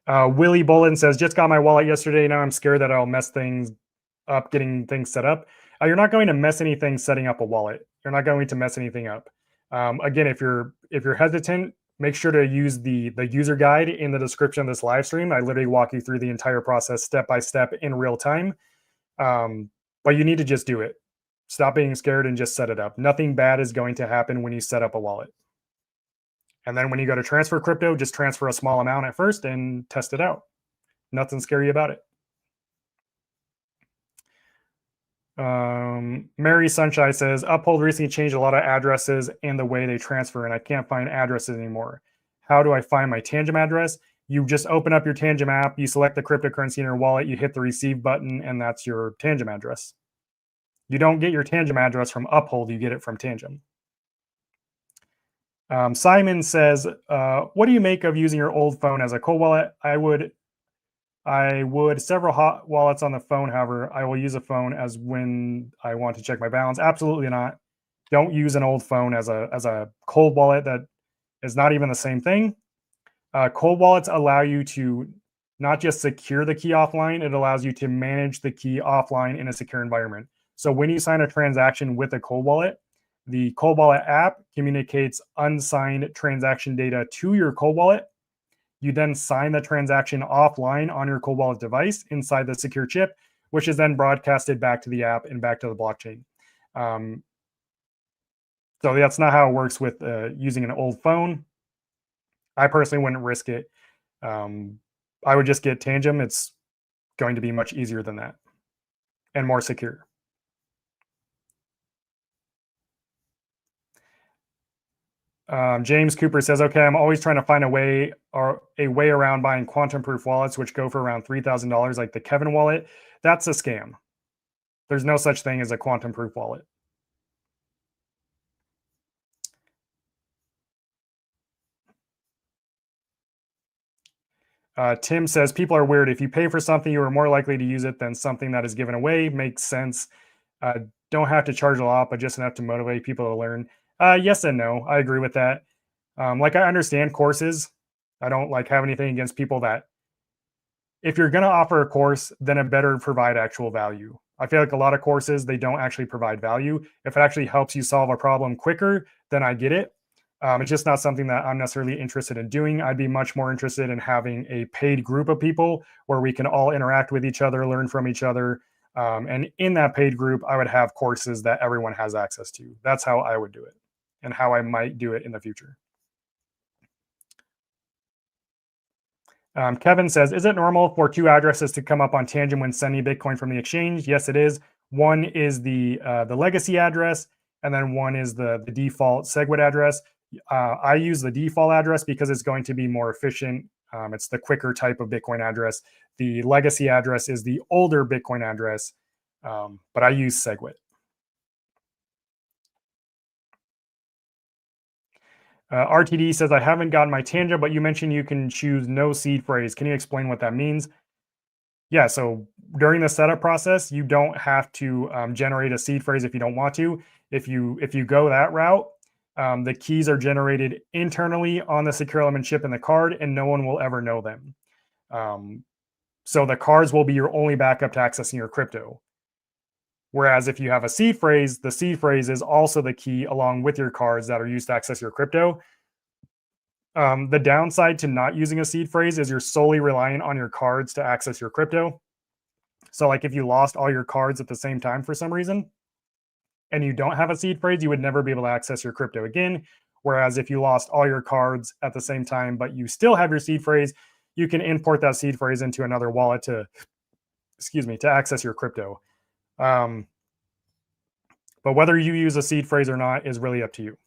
Willie Bolin says, just got my wallet yesterday. Now I'm scared that I'll mess things up getting things set up. You're not going to mess anything setting up a wallet. You're not going to mess anything up. Again, if you're hesitant, make sure to use the user guide in the description of this live stream. I literally walk you through the entire process step by step in real time. But you need to just do it. Stop being scared and just set it up. Nothing bad is going to happen when you set up a wallet. And then when you go to transfer crypto, just transfer a small amount at first and test it out. Nothing scary about it. Mary Sunshine says, Uphold recently changed a lot of addresses and the way they transfer, and I can't find addresses anymore. How do I find my Tangem address? You just open up your Tangem app, you select the cryptocurrency in your wallet, you hit the receive button, and that's your Tangem address. You don't get your Tangem address from Uphold, you get it from Tangem. Simon says, what do you make of using your old phone as a cold wallet? I would several hot wallets on the phone. However, I will use a phone as when I want to check my balance. Absolutely not. Don't use an old phone as a cold wallet. That is not even the same thing. Cold wallets allow you to not just secure the key offline, it allows you to manage the key offline in a secure environment. So when you sign a transaction with a cold wallet, the cold wallet app communicates unsigned transaction data to your cold wallet. You then sign the transaction offline on your cold wallet device inside the secure chip, which is then broadcasted back to the app and back to the blockchain. So that's not how it works with using an old phone. I personally wouldn't risk it. I would just get Tangem. It's going to be much easier than that and more secure. James Cooper says, okay, I'm always trying to find a way around buying quantum proof wallets, which go for around $3,000, like the Kevin wallet. That's a scam. There's no such thing as a quantum proof wallet. Tim says, people are weird. If you pay for something, you are more likely to use it than something that is given away. Makes sense. Don't have to charge a lot, but just enough to motivate people to learn. Yes and no. I agree with that. Like I understand courses. I don't have anything against people that if you're going to offer a course, then it better provide actual value. I feel like a lot of courses, they don't actually provide value. If it actually helps you solve a problem quicker, then I get it. It's just not something that I'm necessarily interested in doing. I'd be much more interested in having a paid group of people where we can all interact with each other, learn from each other. And in that paid group, I would have courses that everyone has access to. That's how I would do it and how I might do it in the future. Kevin says, is it normal for 2 addresses to come up on Tangem when sending Bitcoin from the exchange? Yes, it is. One is the legacy address, and then one is the default SegWit address. I use the default address because it's going to be more efficient. It's the quicker type of Bitcoin address. The legacy address is the older Bitcoin address, but I use SegWit. RTD says, I haven't gotten my Tangem, but you mentioned you can choose no seed phrase. Can you explain what that means? Yeah, so during the setup process, you don't have to generate a seed phrase if you don't want to. If you go that route, the keys are generated internally on the secure element chip in the card, and no one will ever know them. So the cards will be your only backup to accessing your crypto. Whereas if you have a seed phrase, the seed phrase is also the key along with your cards that are used to access your crypto. The downside to not using a seed phrase is you're solely relying on your cards to access your crypto. So like if you lost all your cards at the same time for some reason, and you don't have a seed phrase, you would never be able to access your crypto again. Whereas if you lost all your cards at the same time, but you still have your seed phrase, you can import that seed phrase into another wallet to, to access your crypto. But whether you use a seed phrase or not is really up to you.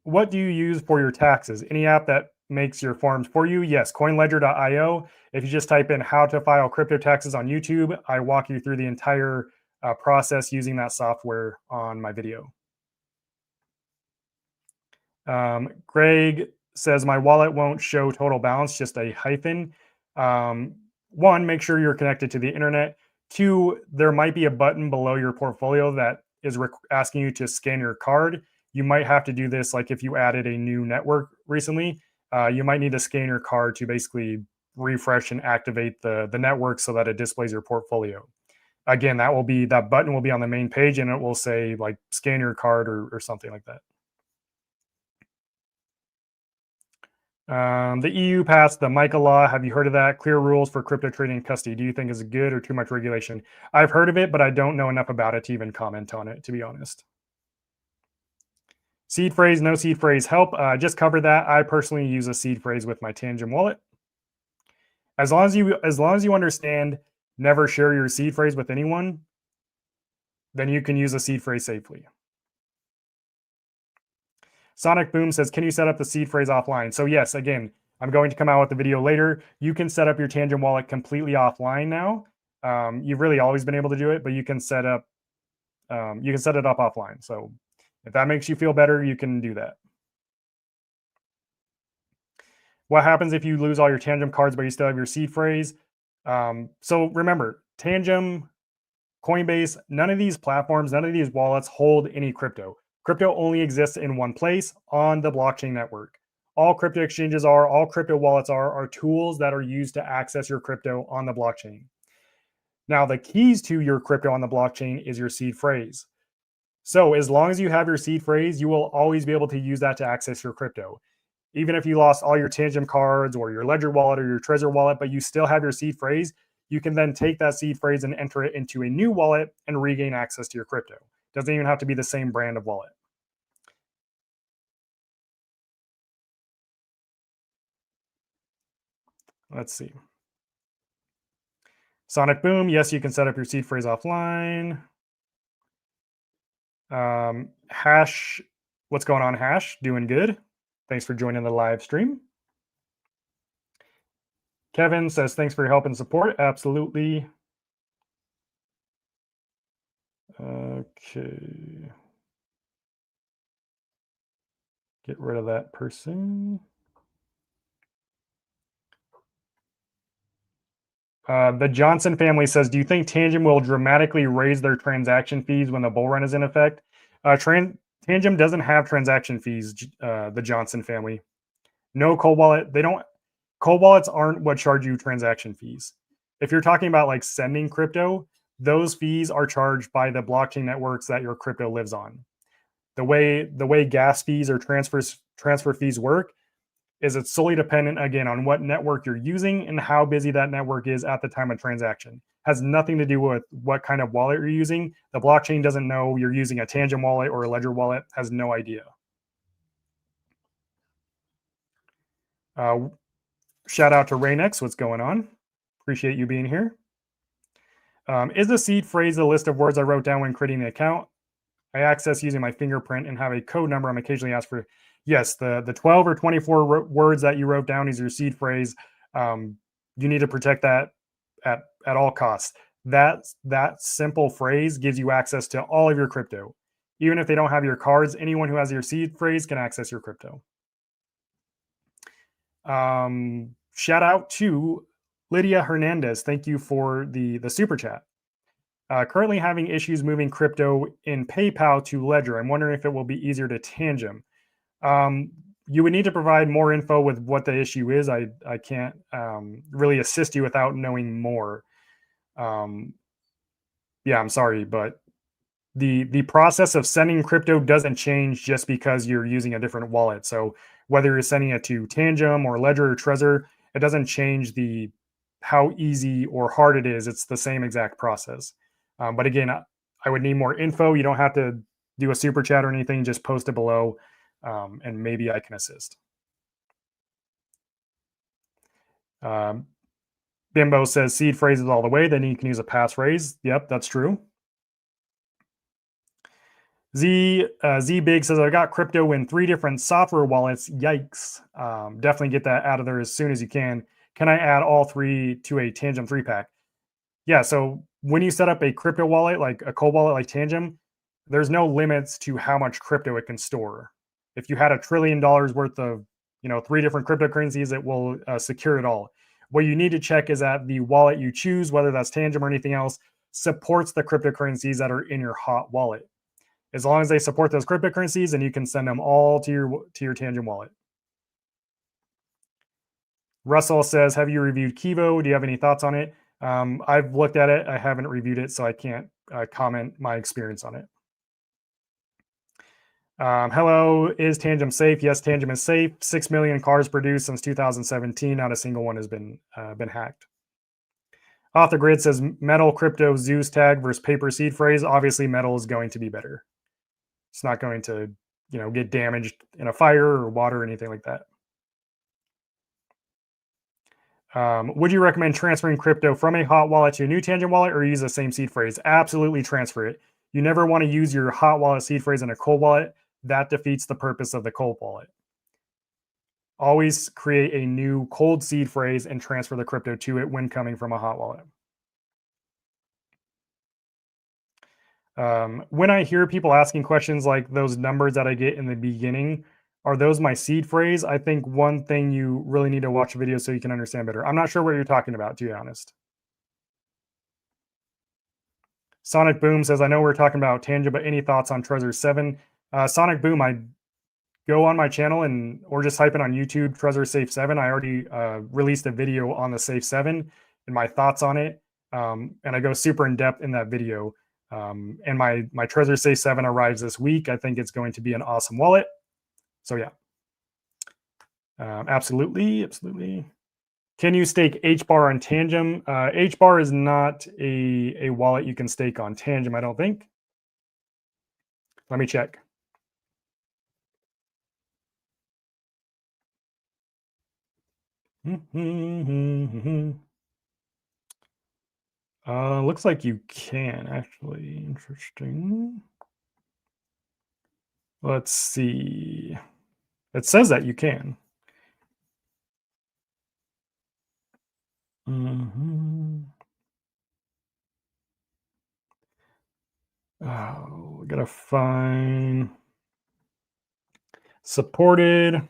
What do you use for your taxes? Any app that makes your forms for you? Yes, coinledger.io. If you just type in how to file crypto taxes on YouTube, I walk you through the entire process using that software on my video. Greg says, my wallet won't show total balance, just a hyphen. One, make sure you're connected to the internet. Two, there might be a button below your portfolio that is asking you to scan your card. You might have to do this like if you added a new network recently. You might need to scan your card to basically refresh and activate the network so that it displays your portfolio. Again, that button will be on the main page and it will say like scan your card or something like that. The EU passed the MiCA law. Have you heard of that? Clear rules for crypto trading and custody. Do you think is good or too much regulation? I've heard of it, but I don't know enough about it to even comment on it, to be honest. Seed phrase, no seed phrase help. Just covered that. I personally use a seed phrase with my Tangem wallet. As long as you understand never share your seed phrase with anyone, then you can use a seed phrase safely. Sonic Boom says, can you set up the seed phrase offline? So yes, again, I'm going to come out with the video later. You can set up your Tangem wallet completely offline now. You've really always been able to do it, but you can set it up offline. So if that makes you feel better, you can do that. What happens if you lose all your Tangem cards, but you still have your seed phrase? So remember, Tangem, Coinbase, none of these platforms, none of these wallets hold any crypto. Crypto only exists in one place on the blockchain network. All crypto exchanges all crypto wallets are tools that are used to access your crypto on the blockchain. Now, the keys to your crypto on the blockchain is your seed phrase. So as long as you have your seed phrase, you will always be able to use that to access your crypto. Even if you lost all your Tangem cards or your Ledger wallet or your Trezor wallet, but you still have your seed phrase, you can then take that seed phrase and enter it into a new wallet and regain access to your crypto. Doesn't even have to be the same brand of wallet. Let's see. Sonic Boom, yes, you can set up your seed phrase offline. Hash, what's going on, Hash? Doing good. Thanks for joining the live stream. Kevin says, thanks for your help and support. Absolutely. Okay. Get rid of that person. The Johnson family says, do you think Tangem will dramatically raise their transaction fees when the bull run is in effect? Tangem doesn't have transaction fees, the Johnson family. No cold wallet. Cold wallets aren't what charge you transaction fees. If you're talking about like sending crypto, those fees are charged by the blockchain networks that your crypto lives on. The way gas fees or transfer fees work is it's solely dependent, again, on what network you're using and how busy that network is at the time of transaction. Has nothing to do with what kind of wallet you're using. The blockchain doesn't know you're using a Tangem wallet or a Ledger wallet, has no idea. Shout out to Raynex, what's going on? Appreciate you being here. Is the seed phrase the list of words I wrote down when creating the account? I access using my fingerprint and have a code number I'm occasionally asked for. Yes, the 12 or 24 words that you wrote down is your seed phrase. You need to protect that at all costs. That simple phrase gives you access to all of your crypto. Even if they don't have your cards, anyone who has your seed phrase can access your crypto. Shout out to Lydia Hernandez. Thank you for the super chat. Currently having issues moving crypto in PayPal to Ledger. I'm wondering if it will be easier to Tangem. You would need to provide more info with what the issue is. I can't really assist you without knowing more. Yeah, I'm sorry, but the process of sending crypto doesn't change just because you're using a different wallet. So whether you're sending it to Tangem or Ledger or Trezor, it doesn't change how easy or hard it is. It's the same exact process. But again, I would need more info. You don't have to do a super chat or anything, just post it below, and maybe I can assist. Bimbo says seed phrases all the way, then you can use a passphrase. Yep, that's true. Z Big says I got crypto in 3 different software wallets. Yikes! Definitely get that out of there as soon as you can. Can I add all 3 to a Tangem 3-pack? Yeah. So when you set up a crypto wallet, like a cold wallet like Tangem, there's no limits to how much crypto it can store. If you had $1 trillion worth of 3 different cryptocurrencies, it will secure it all. What you need to check is that the wallet you choose, whether that's Tangem or anything else, supports the cryptocurrencies that are in your hot wallet. As long as they support those cryptocurrencies, and you can send them all to your Tangem wallet. Russell says, have you reviewed Kivo? Do you have any thoughts on it? I've looked at it. I haven't reviewed it, so I can't comment my experience on it. Hello, is Tangem safe? Yes, Tangem is safe. 6 million cars produced since 2017. Not a single one has been hacked. Off the Grid says metal crypto Zeus tag versus paper seed phrase. Obviously, metal is going to be better. It's not going to, get damaged in a fire or water or anything like that. Would you recommend transferring crypto from a hot wallet to a new Tangem wallet, or use the same seed phrase? Absolutely transfer it. You never want to use your hot wallet seed phrase in a cold wallet. That defeats the purpose of the cold wallet. Always create a new cold seed phrase and transfer the crypto to it when coming from a hot wallet. When I hear people asking questions like those numbers that I get in the beginning, are those my seed phrase? I think one thing you really need to watch the video so you can understand better. I'm not sure what you're talking about, to be honest. Sonic Boom says, I know we're talking about Tangem, but any thoughts on Trezor 7? Sonic Boom, I go on my channel or just type it on YouTube, Trezor Safe 7. I already released a video on the Safe 7 and my thoughts on it. And I go super in depth in that video. And my Trezor Safe 7 arrives this week. I think it's going to be an awesome wallet. So yeah, absolutely. Can you stake HBAR on Tangem? HBAR is not a wallet you can stake on Tangem, I don't think. Let me check. Looks like you can, actually. Interesting. Let's see. It says that you can. Oh, we gotta find supported.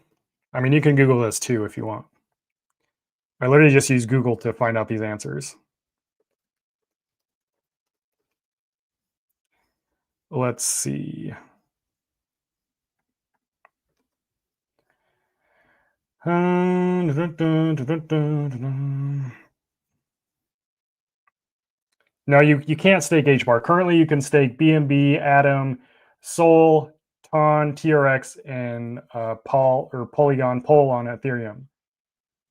I mean, you can Google this too if you want. I literally just use Google to find out these answers. Let's see. No, you can't stake HBAR. Currently, you can stake BNB, Atom, Sol, TON, TRX, and Polygon Pol on Ethereum.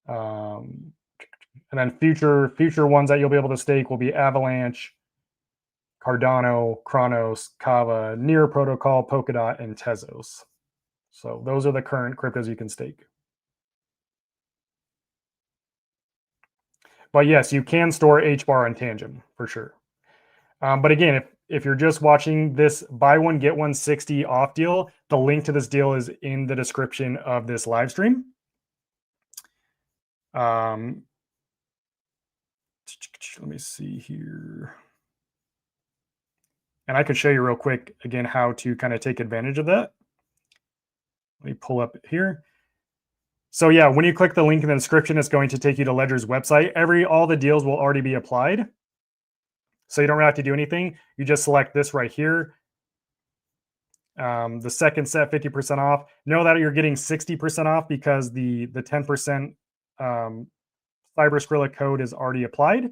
And then future ones that you'll be able to stake will be Avalanche, Cardano, Chronos, Kava, Near Protocol, Polkadot, and Tezos. So those are the current cryptos you can stake. But yes, you can store HBAR on Tangem for sure. But again, if you're just watching this buy one, get 160 off deal, the link to this deal is in the description of this live stream. Let me see here. And I could show you real quick, again, how to kind of take advantage of that. Let me pull up here. So yeah, when you click the link in the description, it's going to take you to Ledger's website. All the deals will already be applied. So you don't really have to do anything. You just select this right here. The second set, 50% off. Know that you're getting 60% off because the 10% Cyber Skrilla code is already applied.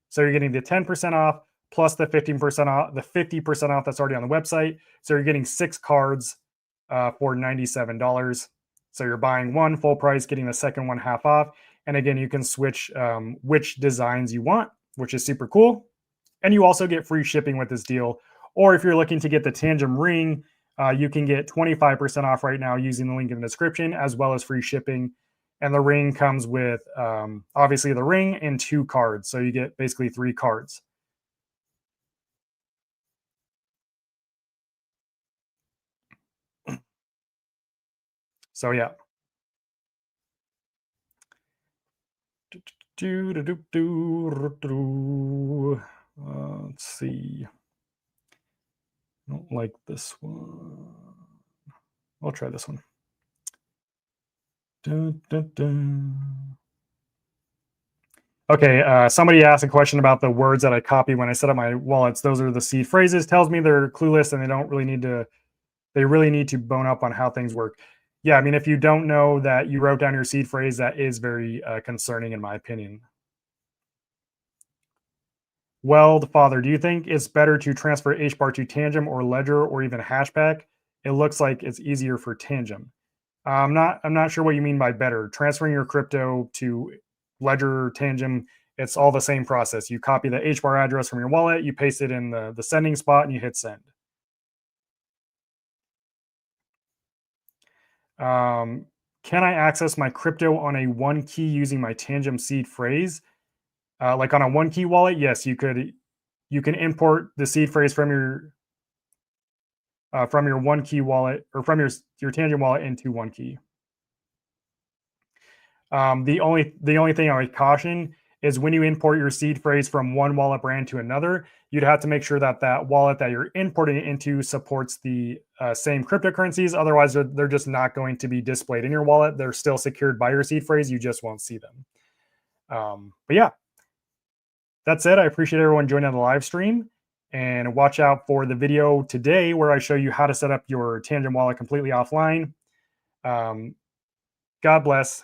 So you're getting the 10% off plus the 15% off, the 50% off that's already on the website. So you're getting 6 cards for $97. So you're buying one full price, getting the second one half off. And again, you can switch which designs you want, which is super cool. And you also get free shipping with this deal Or if you're looking to get the Tangem ring, you can get 25% off right now using the link in the description, as well as free shipping. And the ring comes with obviously the ring and 2 cards. So you get basically 3 cards. So yeah. Let's see. I don't like this one. I'll try this one. Dun, dun, dun. Okay, somebody asked a question about the words that I copy when I set up my wallets. Those are the seed phrases. Tells me they're clueless and they don't really need to. They really need to bone up on how things work. Yeah, I mean, if you don't know that you wrote down your seed phrase, that is very concerning, in my opinion. Well, the father, do you think it's better to transfer HBAR to Tangem or Ledger or even Hashpack? It looks like it's easier for Tangem. I'm not sure what you mean by better. Transferring your crypto to Ledger or Tangem, it's all the same process. You copy the HBAR address from your wallet, you paste it in the sending spot, and you hit send. Can I access my crypto on a one key using my Tangem seed phrase? Like on a one key wallet, yes, you could. You can import the seed phrase from your one key wallet or from your Tangem wallet into one key. The only thing I would caution is when you import your seed phrase from one wallet brand to another, you'd have to make sure that that wallet that you're importing it into supports the same cryptocurrencies. Otherwise, they're just not going to be displayed in your wallet. They're still secured by your seed phrase. You just won't see them. But yeah, that's it. I appreciate everyone joining the live stream. And watch out for the video today where I show you how to set up your Tangem wallet completely offline. God bless.